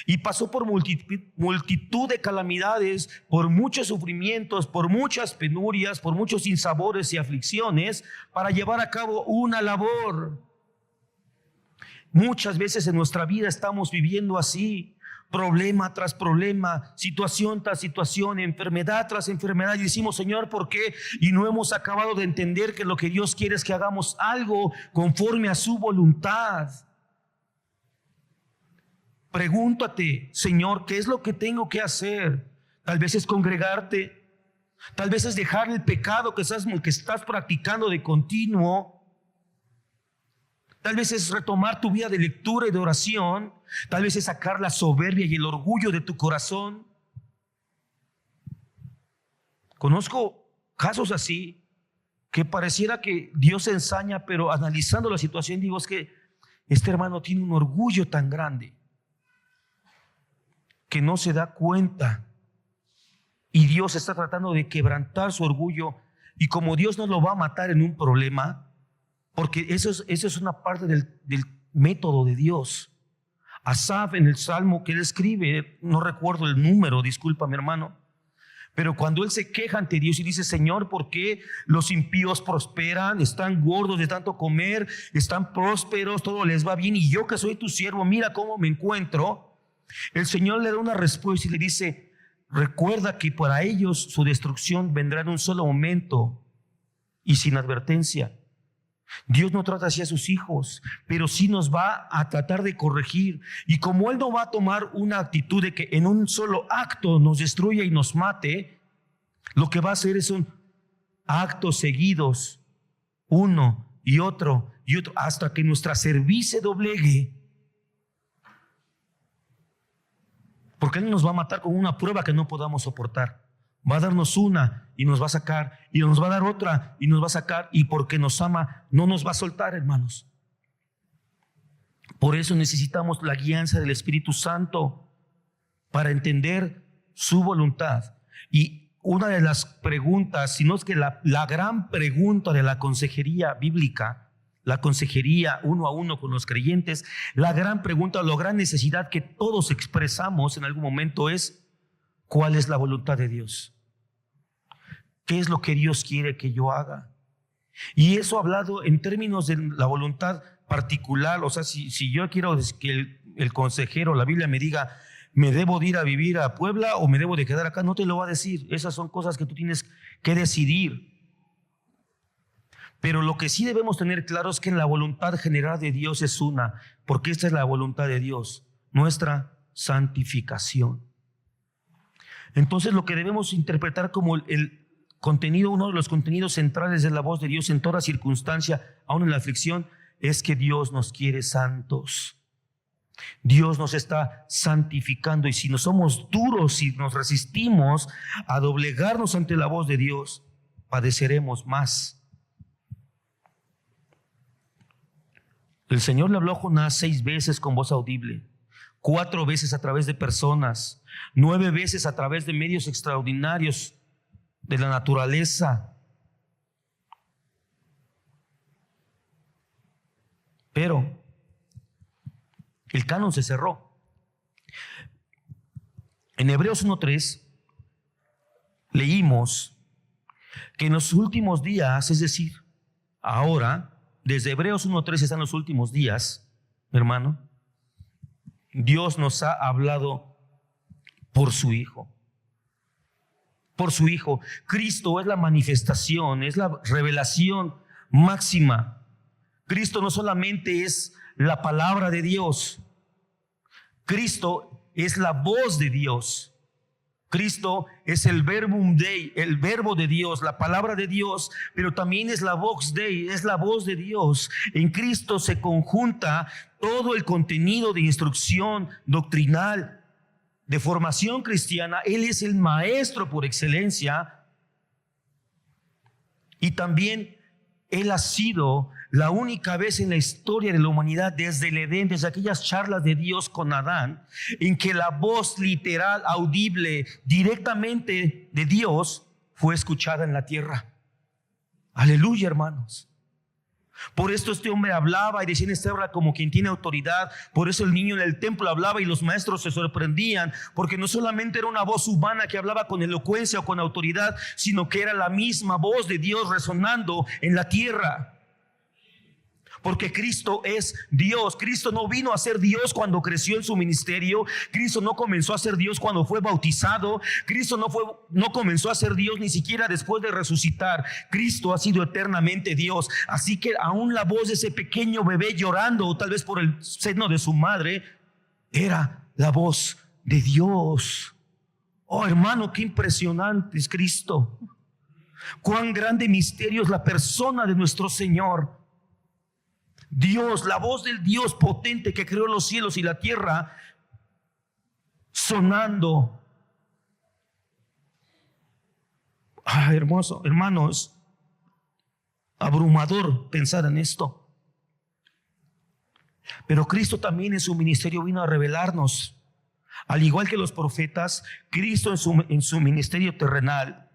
Y pasó por multitud de calamidades, por muchos sufrimientos, por muchas penurias, por muchos sinsabores y aflicciones para llevar a cabo una labor. Muchas veces en nuestra vida estamos viviendo así. problema tras problema, situación tras situación, enfermedad tras enfermedad, y decimos, Señor, ¿por qué? Y no hemos acabado de entender que lo que Dios quiere es que hagamos algo conforme a su voluntad. Pregúntate, Señor, ¿qué es lo que tengo que hacer? Tal vez es congregarte, tal vez es dejar el pecado que estás practicando de continuo. Tal vez es retomar tu vida de lectura y de oración. Tal vez es sacar la soberbia y el orgullo de tu corazón. Conozco casos así que pareciera que Dios ensaña, pero analizando la situación digo, es que este hermano tiene un orgullo tan grande que no se da cuenta, y Dios está tratando de quebrantar su orgullo, y como Dios no lo va a matar en un problema, porque eso es una parte del método de Dios. Asaf, en el salmo que él escribe, no recuerdo el número, disculpa mi hermano, pero cuando él se queja ante Dios y dice, Señor, ¿por qué los impíos prosperan? Están gordos de tanto comer, están prósperos, todo les va bien, y yo que soy tu siervo, mira cómo me encuentro. El Señor le da una respuesta y le dice, recuerda que para ellos su destrucción vendrá en un solo momento y sin advertencia. Dios no trata así a sus hijos, pero sí nos va a tratar de corregir. Y como Él no va a tomar una actitud de que en un solo acto nos destruya y nos mate, lo que va a hacer son actos seguidos, uno y otro, hasta que nuestra cerviz se doblegue. Porque Él nos va a matar con una prueba que no podamos soportar. Va a darnos una y nos va a sacar, y nos va a dar otra y nos va a sacar, y porque nos ama no nos va a soltar, hermanos. Por eso necesitamos la guianza del Espíritu Santo para entender su voluntad. Y una de las preguntas, si no es que la gran pregunta de la consejería bíblica, la consejería uno a uno con los creyentes, la gran pregunta, la gran necesidad que todos expresamos en algún momento es: ¿cuál es la voluntad de Dios? ¿Qué es lo que Dios quiere que yo haga? Y eso hablado en términos de la voluntad particular. O sea, si yo quiero que el consejero, la Biblia me diga, ¿me debo de ir a vivir a Puebla o me debo de quedar acá? No te lo va a decir. Esas son cosas que tú tienes que decidir. Pero lo que sí debemos tener claro es que en la voluntad general de Dios es una, porque esta es la voluntad de Dios, nuestra santificación. Entonces, lo que debemos interpretar como el contenido, uno de los contenidos centrales de la voz de Dios en toda circunstancia, aún en la aflicción, es que Dios nos quiere santos. Dios nos está santificando, y si no somos duros, si nos resistimos a doblegarnos ante la voz de Dios, padeceremos más. El Señor le habló a Jonás 6 veces con voz audible, 4 veces a través de personas, 9 veces a través de medios extraordinarios de la naturaleza. Pero el canon se cerró. En Hebreos 1:3 leímos que en los últimos días, es decir, ahora, desde Hebreos 1:3 están los últimos días, hermano, Dios nos ha hablado por su Hijo. Por su Hijo. Cristo es la manifestación, es la revelación máxima. Cristo no solamente es la palabra de Dios, Cristo es la voz de Dios. Cristo es el verbum Dei, el verbo de Dios, la palabra de Dios, pero también es la vox Dei, es la voz de Dios. En Cristo se conjunta todo el contenido de instrucción doctrinal, de formación cristiana. Él es el maestro por excelencia, y también Él ha sido la única vez en la historia de la humanidad, desde el Edén, desde aquellas charlas de Dios con Adán, en que la voz literal, audible, directamente de Dios fue escuchada en la tierra. Aleluya, hermanos. Por esto este hombre hablaba y decía, este habla como quien tiene autoridad. Por eso el niño en el templo hablaba y los maestros se sorprendían, porque no solamente era una voz humana que hablaba con elocuencia o con autoridad, sino que era la misma voz de Dios resonando en la tierra. Porque Cristo es Dios. Cristo no vino a ser Dios cuando creció en su ministerio. Cristo no comenzó a ser Dios cuando fue bautizado. Cristo no comenzó a ser Dios ni siquiera después de resucitar. Cristo ha sido eternamente Dios. Así que aún la voz de ese pequeño bebé llorando, o tal vez por el seno de su madre, era la voz de Dios. Oh, hermano, qué impresionante es Cristo. Cuán grande misterio es la persona de nuestro Señor. Dios, la voz del Dios potente que creó los cielos y la tierra, sonando. Hermoso, hermanos, abrumador pensar en esto. Pero Cristo también en su ministerio vino a revelarnos. Al igual que los profetas, Cristo en su ministerio terrenal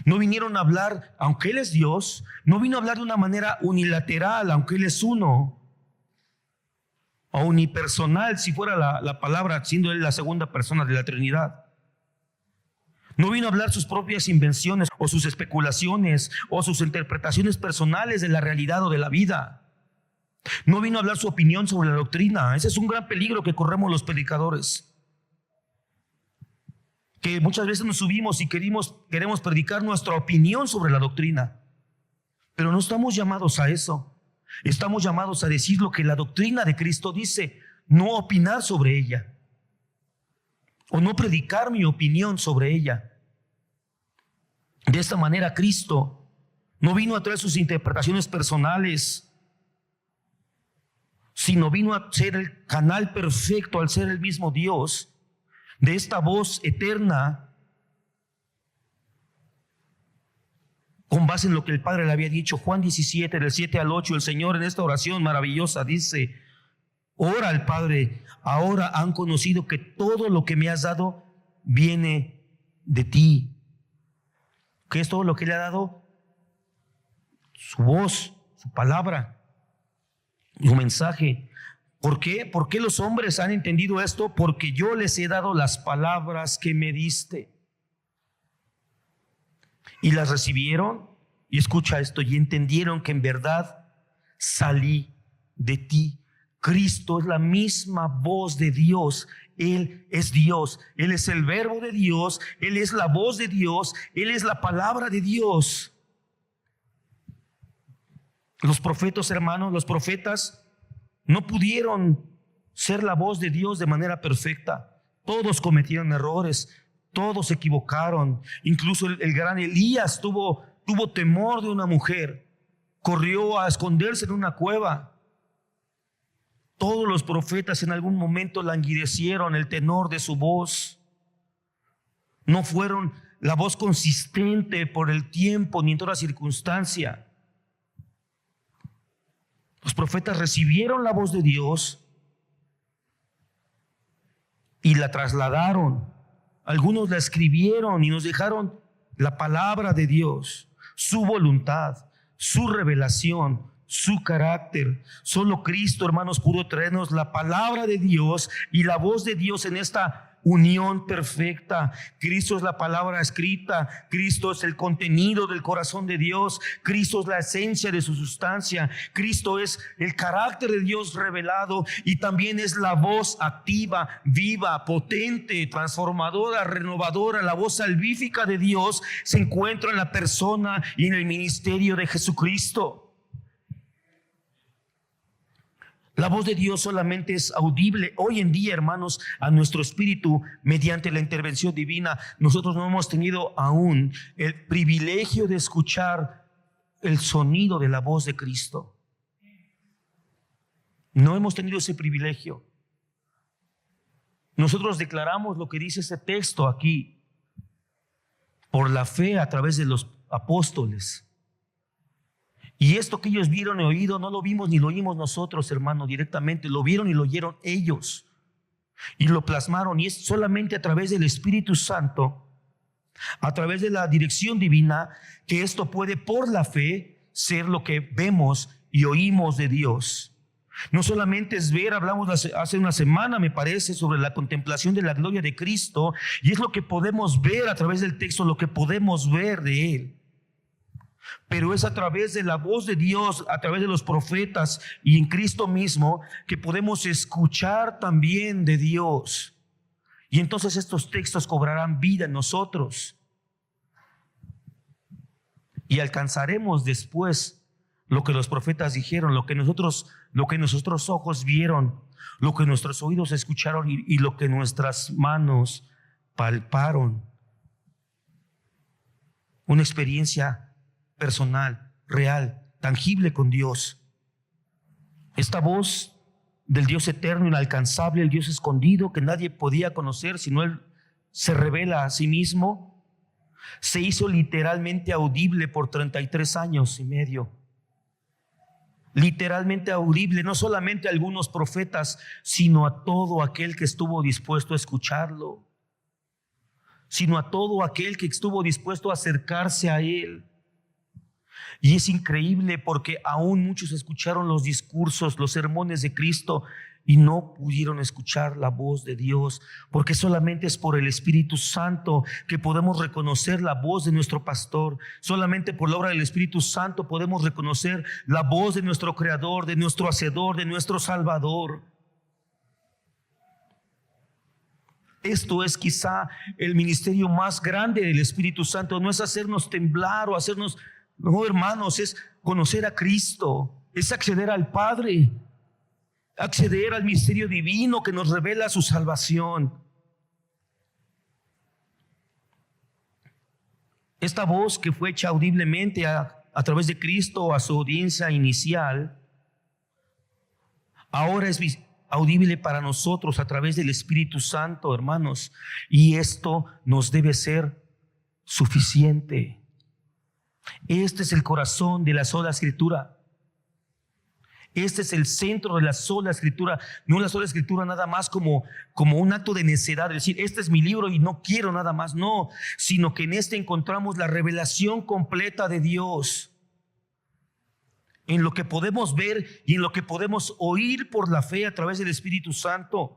no vinieron a hablar, aunque Él es Dios, no vino a hablar de una manera unilateral, aunque Él es uno, o unipersonal, si fuera la palabra, siendo Él la segunda persona de la Trinidad. No vino a hablar sus propias invenciones o sus especulaciones o sus interpretaciones personales de la realidad o de la vida. No vino a hablar su opinión sobre la doctrina. Ese es un gran peligro que corremos los predicadores. Que muchas veces nos subimos y queremos predicar nuestra opinión sobre la doctrina. Pero no estamos llamados a eso. Estamos llamados a decir lo que la doctrina de Cristo dice, no opinar sobre ella. O no predicar mi opinión sobre ella. De esta manera Cristo no vino a traer sus interpretaciones personales, sino vino a ser el canal perfecto al ser el mismo Dios. De esta voz eterna, con base en lo que el Padre le había dicho. Juan 17, del 7 al 8, el Señor en esta oración maravillosa dice: ora al Padre, ahora han conocido que todo lo que me has dado viene de ti. ¿Qué es todo lo que le ha dado? Su voz, su palabra, su mensaje. ¿Por qué? ¿Por qué los hombres han entendido esto? Porque yo les he dado las palabras que me diste. Y las recibieron, y escucha esto, y entendieron que en verdad salí de ti. Cristo es la misma voz de Dios. Él es Dios. Él es el verbo de Dios. Él es la voz de Dios. Él es la palabra de Dios. Los profetas, hermanos, los profetas no pudieron ser la voz de Dios de manera perfecta. Todos cometieron errores, todos se equivocaron. Incluso el gran Elías tuvo temor de una mujer, corrió a esconderse en una cueva. Todos los profetas en algún momento languidecieron el tenor de su voz. No fueron la voz consistente por el tiempo ni en toda circunstancia. Los profetas recibieron la voz de Dios y la trasladaron. Algunos la escribieron y nos dejaron la palabra de Dios, su voluntad, su revelación, su carácter. Solo Cristo, hermanos, pudo traernos la palabra de Dios y la voz de Dios en esta unión perfecta. Cristo es la palabra escrita. Cristo es el contenido del corazón de Dios. Cristo es la esencia de su sustancia. Cristo es el carácter de Dios revelado y también es la voz activa, viva, potente, transformadora, renovadora. La voz salvífica de Dios se encuentra en la persona y en el ministerio de Jesucristo. La voz de Dios solamente es audible hoy en día, hermanos, a nuestro espíritu mediante la intervención divina. Nosotros no hemos tenido aún el privilegio de escuchar el sonido de la voz de Cristo. No hemos tenido ese privilegio. Nosotros declaramos lo que dice este texto aquí por la fe a través de los apóstoles. Y esto que ellos vieron y oído no lo vimos ni lo oímos nosotros, hermano, directamente. Lo vieron y lo oyeron ellos. Y lo plasmaron. Y es solamente a través del Espíritu Santo, a través de la dirección divina, que esto puede por la fe ser lo que vemos y oímos de Dios. No solamente es ver, hablamos hace una semana, me parece, sobre la contemplación de la gloria de Cristo. Y es lo que podemos ver a través del texto, lo que podemos ver de Él. Pero es a través de la voz de Dios, a través de los profetas y en Cristo mismo, que podemos escuchar también de Dios. Y entonces estos textos cobrarán vida en nosotros. Y alcanzaremos después lo que los profetas dijeron, lo que nuestros ojos vieron, lo que nuestros oídos escucharon y lo que nuestras manos palparon. Una experiencia personal, real, tangible con Dios. Esta voz del Dios eterno, inalcanzable, el Dios escondido que nadie podía conocer sino Él se revela a sí mismo, se hizo literalmente audible por 33 años y medio. Literalmente audible, no solamente a algunos profetas, sino a todo aquel que estuvo dispuesto a escucharlo, sino a todo aquel que estuvo dispuesto a acercarse a Él. Y es increíble porque aún muchos escucharon los discursos, los sermones de Cristo y no pudieron escuchar la voz de Dios, porque solamente es por el Espíritu Santo que podemos reconocer la voz de nuestro pastor. Solamente por la obra del Espíritu Santo podemos reconocer la voz de nuestro Creador, de nuestro Hacedor, de nuestro Salvador. Esto es quizá el ministerio más grande del Espíritu Santo. No es hacernos temblar o hacernos... No, hermanos, es conocer a Cristo, es acceder al Padre, acceder al misterio divino que nos revela su salvación. Esta voz que fue hecha audiblemente a través de Cristo a su audiencia inicial, ahora es audible para nosotros a través del Espíritu Santo, hermanos, y esto nos debe ser suficiente. Este es el corazón de la sola Escritura. Este es el centro de la sola Escritura. No la sola Escritura nada más como un acto de necedad, de decir, este es mi libro y no quiero nada más. No, sino que en este encontramos la revelación completa de Dios. En lo que podemos ver y en lo que podemos oír por la fe a través del Espíritu Santo.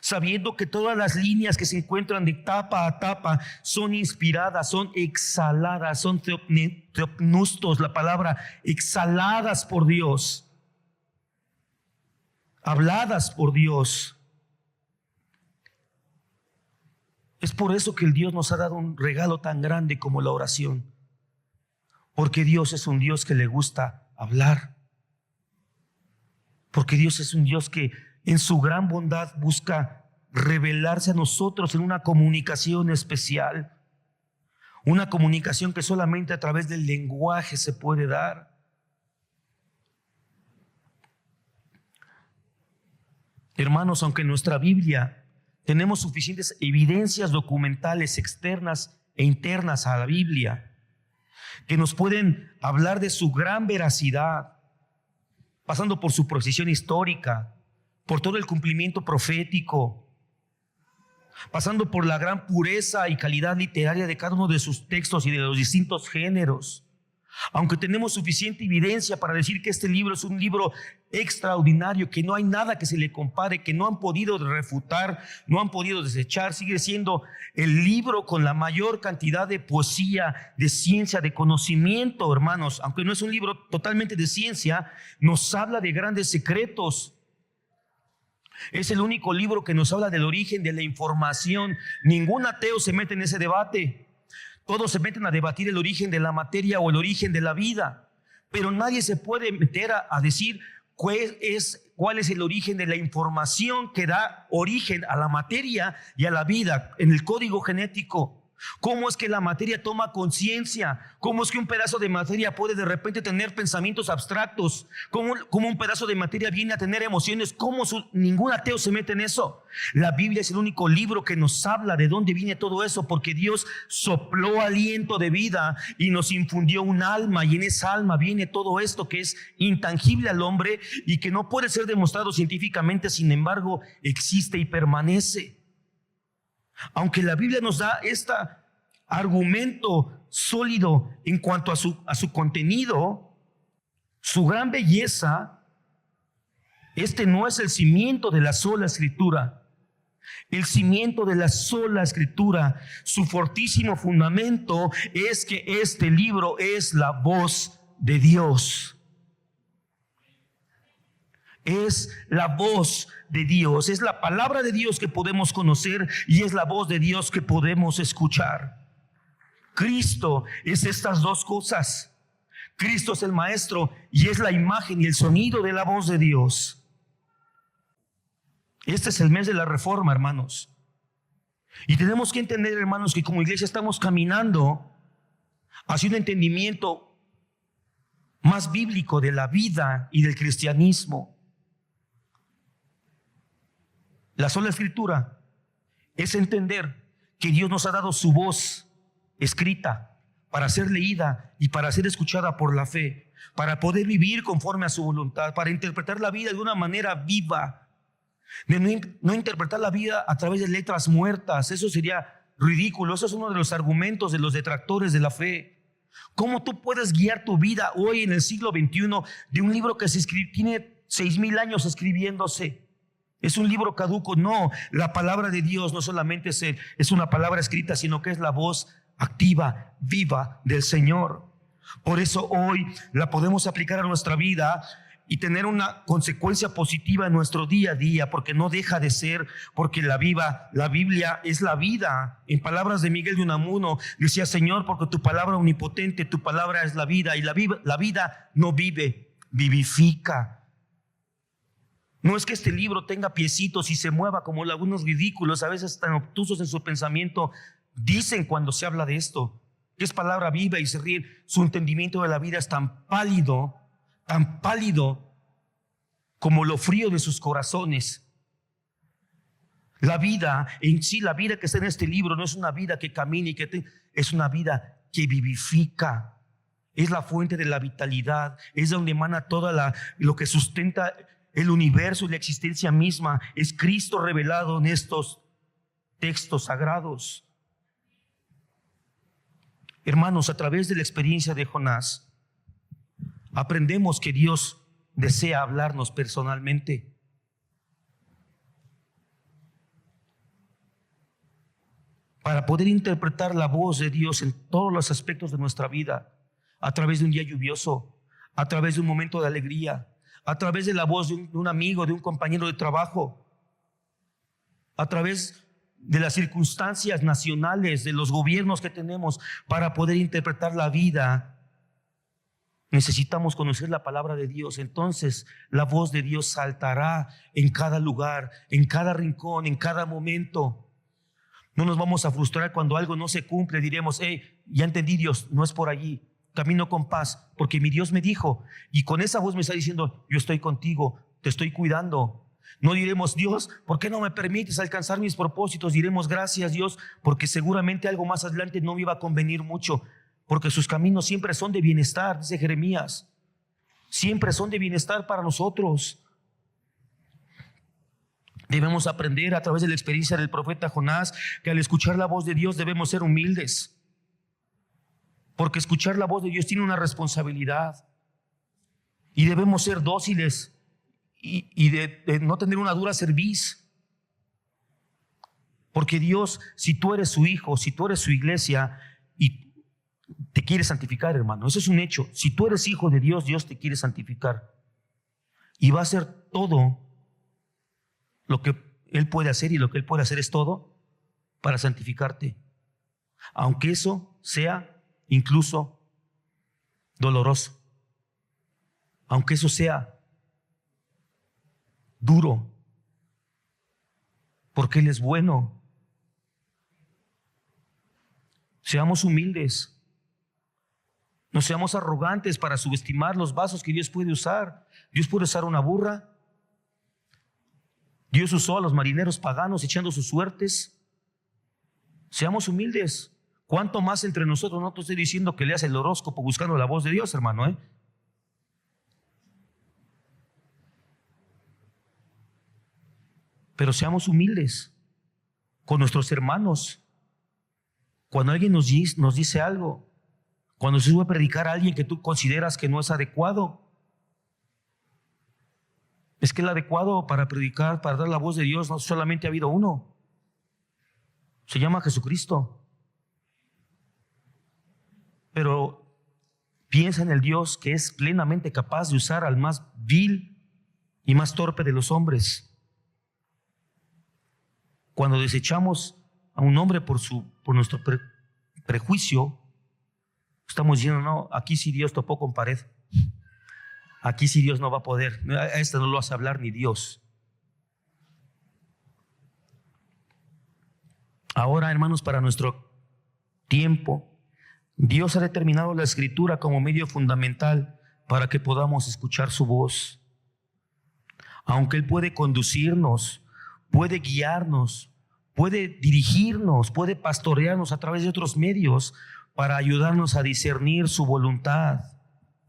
Sabiendo que todas las líneas que se encuentran de tapa a tapa son inspiradas, son exhaladas, son theopneustos, la palabra, exhaladas por Dios, habladas por Dios. Es por eso que el Dios nos ha dado un regalo tan grande como la oración, porque Dios es un Dios que le gusta hablar, porque Dios es un Dios que en su gran bondad busca revelarse a nosotros en una comunicación especial, una comunicación que solamente a través del lenguaje se puede dar. Hermanos, aunque en nuestra Biblia tenemos suficientes evidencias documentales externas e internas a la Biblia que nos pueden hablar de su gran veracidad, pasando por su precisión histórica, por todo el cumplimiento profético, pasando por la gran pureza y calidad literaria de cada uno de sus textos y de los distintos géneros. Aunque tenemos suficiente evidencia para decir que este libro es un libro extraordinario, que no hay nada que se le compare, que no han podido refutar, no han podido desechar, sigue siendo el libro con la mayor cantidad de poesía, de ciencia, de conocimiento, hermanos. Aunque no es un libro totalmente de ciencia, nos habla de grandes secretos. Es el único libro que nos habla del origen de la información. Ningún ateo se mete en ese debate. Todos se meten a debatir el origen de la materia o el origen de la vida, pero nadie se puede meter a decir cuál es el origen de la información que da origen a la materia y a la vida en el código genético. ¿Cómo es que la materia toma conciencia? ¿Cómo es que un pedazo de materia puede de repente tener pensamientos abstractos? ¿Cómo un pedazo de materia viene a tener emociones? Ningún ateo se mete en eso. La Biblia es el único libro que nos habla de dónde viene todo eso, porque Dios sopló aliento de vida y nos infundió un alma, y en esa alma viene todo esto que es intangible al hombre y que no puede ser demostrado científicamente, sin embargo existe y permanece. Aunque la Biblia nos da este argumento sólido en cuanto a su contenido, su gran belleza, este no es el cimiento de la sola Escritura. El cimiento de la sola Escritura, su fortísimo fundamento es que este libro es la voz de Dios. Es la voz de Dios, es la palabra de Dios que podemos conocer y es la voz de Dios que podemos escuchar. Cristo es estas dos cosas. Cristo es el Maestro y es la imagen y el sonido de la voz de Dios. Este es el mes de la Reforma, hermanos. Y tenemos que entender, hermanos, que como iglesia estamos caminando hacia un entendimiento más bíblico de la vida y del cristianismo. La sola Escritura es entender que Dios nos ha dado su voz escrita para ser leída y para ser escuchada por la fe, para poder vivir conforme a su voluntad, para interpretar la vida de una manera viva, de no interpretar la vida a través de letras muertas. Eso sería ridículo. Eso es uno de los argumentos de los detractores de la fe. ¿Cómo tú puedes guiar tu vida hoy en el siglo XXI de un libro que tiene 6,000 años escribiéndose? ¿Es un libro caduco? No, la palabra de Dios no solamente es una palabra escrita, sino que es la voz activa, viva del Señor. Por eso hoy la podemos aplicar a nuestra vida y tener una consecuencia positiva en nuestro día a día, porque no deja de ser, porque la Biblia es la vida. En palabras de Miguel de Unamuno, decía: Señor, porque tu palabra omnipotente, tu palabra es la vida, y la vida no vive, vivifica. No es que este libro tenga piecitos y se mueva como algunos ridículos, a veces tan obtusos en su pensamiento, dicen cuando se habla de esto, que es palabra viva y se ríen. Su entendimiento de la vida es tan pálido como lo frío de sus corazones. La vida en sí, la vida que está en este libro, no es una vida que camine es una vida que vivifica. Es la fuente de la vitalidad, es donde emana lo que sustenta el universo y la existencia misma. Es Cristo revelado en estos textos sagrados. Hermanos, a través de la experiencia de Jonás, aprendemos que Dios desea hablarnos personalmente. Para poder interpretar la voz de Dios en todos los aspectos de nuestra vida, a través de un día lluvioso, a través de un momento de alegría, a través de la voz de un amigo, de un compañero de trabajo, a través de las circunstancias nacionales, de los gobiernos que tenemos, para poder interpretar la vida, necesitamos conocer la palabra de Dios. Entonces la voz de Dios saltará en cada lugar, en cada rincón, en cada momento. No nos vamos a frustrar cuando algo no se cumple. Diremos: ya entendí, Dios, no es por allí. Camino con paz, porque mi Dios me dijo, y con esa voz me está diciendo: yo estoy contigo, te estoy cuidando. No diremos: Dios, ¿por qué no me permites alcanzar mis propósitos? Diremos: gracias, Dios, porque seguramente algo más adelante no me iba a convenir mucho, porque sus caminos siempre son de bienestar, dice Jeremías. Siempre son de bienestar para nosotros. Debemos aprender a través de la experiencia del profeta Jonás que al escuchar la voz de Dios debemos ser humildes, porque escuchar la voz de Dios tiene una responsabilidad, y debemos ser dóciles y de no tener una dura cerviz. Porque Dios, si tú eres su hijo, si tú eres su iglesia y te quiere santificar, hermano, eso es un hecho. Si tú eres hijo de Dios, Dios te quiere santificar y va a hacer todo lo que Él puede hacer, y lo que Él puede hacer es todo para santificarte, aunque eso sea incluso doloroso, aunque eso sea duro, porque Él es bueno. Seamos humildes, no seamos arrogantes para subestimar los vasos que Dios puede usar. Dios puede usar una burra. Dios usó a los marineros paganos echando sus suertes. Seamos humildes. ¿Cuánto más entre nosotros? No te estoy diciendo que leas el horóscopo buscando la voz de Dios, hermano, Pero seamos humildes con nuestros hermanos. Cuando alguien nos dice algo, cuando se sube a predicar a alguien que tú consideras que no es adecuado, es que el adecuado para predicar, para dar la voz de Dios, no solamente ha habido uno, Se llama Jesucristo. Pero piensa en el Dios que es plenamente capaz de usar al más vil y más torpe de los hombres. Cuando desechamos a un hombre por nuestro prejuicio, estamos diciendo, no, aquí sí Dios topó con pared. Aquí sí Dios no va a poder. A este no lo hace hablar ni Dios. Ahora, hermanos, para nuestro tiempo, Dios ha determinado la Escritura como medio fundamental para que podamos escuchar su voz. Aunque Él puede conducirnos, puede guiarnos, puede dirigirnos, puede pastorearnos a través de otros medios para ayudarnos a discernir su voluntad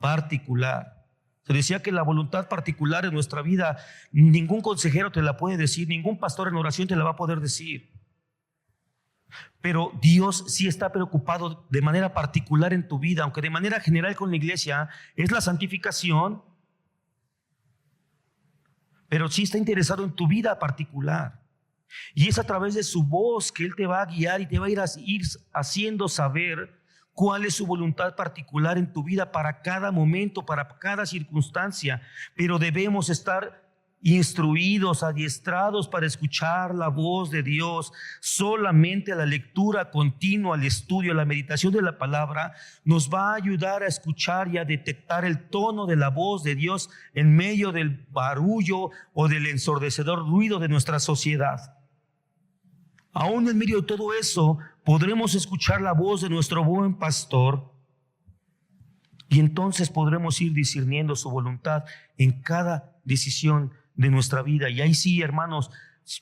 particular. Se decía que la voluntad particular en nuestra vida, ningún consejero te la puede decir, ningún pastor en oración te la va a poder decir. Pero Dios sí está preocupado de manera particular en tu vida, aunque de manera general con la iglesia es la santificación, pero sí está interesado en tu vida particular. Y es a través de su voz que Él te va a guiar y te va a ir haciendo saber cuál es su voluntad particular en tu vida para cada momento, para cada circunstancia. Pero debemos estar instruidos, adiestrados para escuchar la voz de Dios. Solamente la lectura continua, el estudio, la meditación de la palabra nos va a ayudar a escuchar y a detectar el tono de la voz de Dios en medio del barullo o del ensordecedor ruido de nuestra sociedad. Aún en medio de todo eso, podremos escuchar la voz de nuestro buen pastor y entonces podremos ir discerniendo su voluntad en cada decisión de nuestra vida. Y ahí sí, hermanos,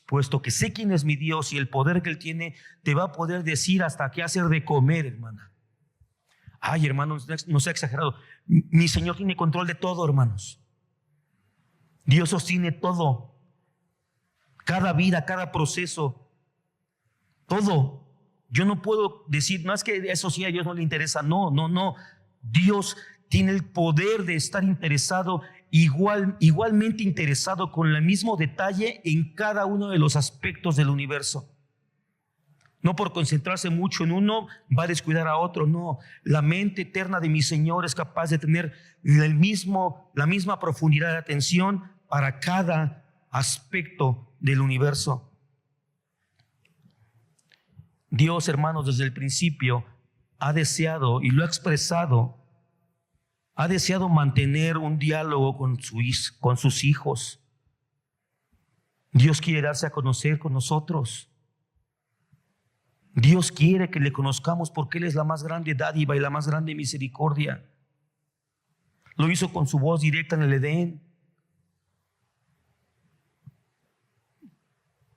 puesto que sé quién es mi Dios y el poder que Él tiene, te va a poder decir hasta qué hacer de comer, hermana. Ay, hermanos, no sea exagerado. Mi Señor tiene control de todo, hermanos. Dios sostiene todo. Cada vida, cada proceso. Todo. Yo no puedo decir, no es que eso sí a Dios no le interesa. No. Dios tiene el poder de estar interesado, igualmente interesado con el mismo detalle en cada uno de los aspectos del universo. No por concentrarse mucho en uno va a descuidar a otro. No, la mente eterna de mi Señor es capaz de tener la misma profundidad de atención para cada aspecto del universo. Dios, hermanos, desde el principio ha deseado y lo ha expresado, ha deseado mantener un diálogo con sus hijos. Dios quiere darse a conocer con nosotros. Dios quiere que le conozcamos porque Él es la más grande dádiva y la más grande misericordia. Lo hizo con su voz directa en el Edén.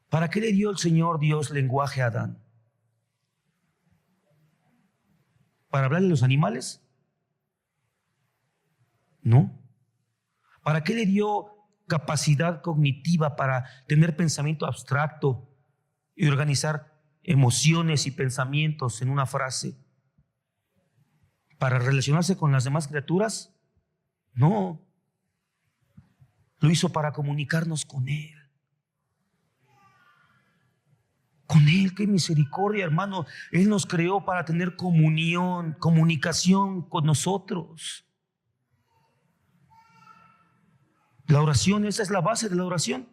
¿Para qué le dio el Señor Dios lenguaje a Adán? ¿Para hablarle a los animales? No. ¿Para qué le dio capacidad cognitiva para tener pensamiento abstracto y organizar emociones y pensamientos en una frase? ¿Para relacionarse con las demás criaturas? No. Lo hizo para comunicarnos con Él. Con Él, qué misericordia, hermano. Él nos creó para tener comunión, comunicación con nosotros. La oración, esa es la base de la oración.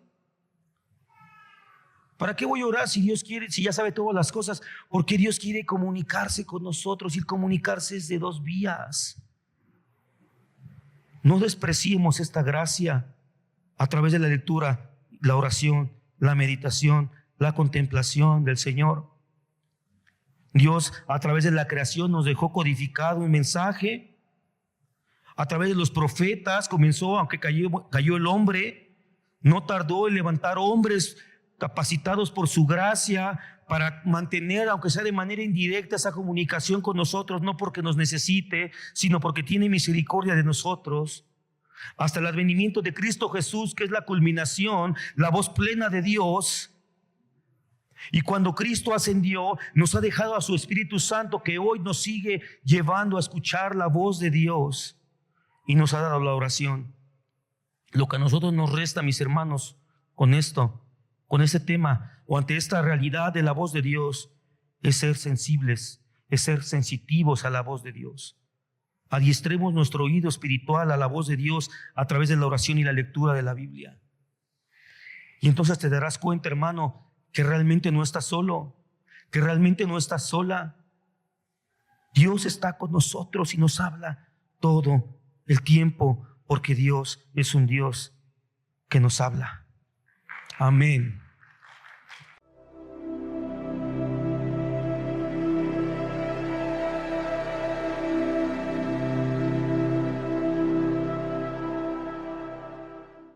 ¿Para qué voy a orar si Dios quiere, si ya sabe todas las cosas? Porque Dios quiere comunicarse con nosotros y el comunicarse es de dos vías. No despreciemos esta gracia a través de la lectura, la oración, la meditación, la contemplación del Señor. Dios a través de la creación nos dejó codificado un mensaje. A través de los profetas comenzó, aunque cayó el hombre, no tardó en levantar hombres capacitados por su gracia para mantener, aunque sea de manera indirecta, esa comunicación con nosotros, no porque nos necesite, sino porque tiene misericordia de nosotros. Hasta el advenimiento de Cristo Jesús, que es la culminación, la voz plena de Dios. Y cuando Cristo ascendió, nos ha dejado a su Espíritu Santo, que hoy nos sigue llevando a escuchar la voz de Dios, y nos ha dado la oración. Lo que a nosotros nos resta, mis hermanos, con esto, con este tema, o ante esta realidad de la voz de Dios, es ser sensibles, es ser sensitivos a la voz de Dios. Adiestremos nuestro oído espiritual a la voz de Dios a través de la oración y la lectura de la Biblia. Y entonces te darás cuenta, hermano, que realmente no estás solo, que realmente no estás sola. Dios está con nosotros y nos habla todo el tiempo, porque Dios es un Dios que nos habla. Amén.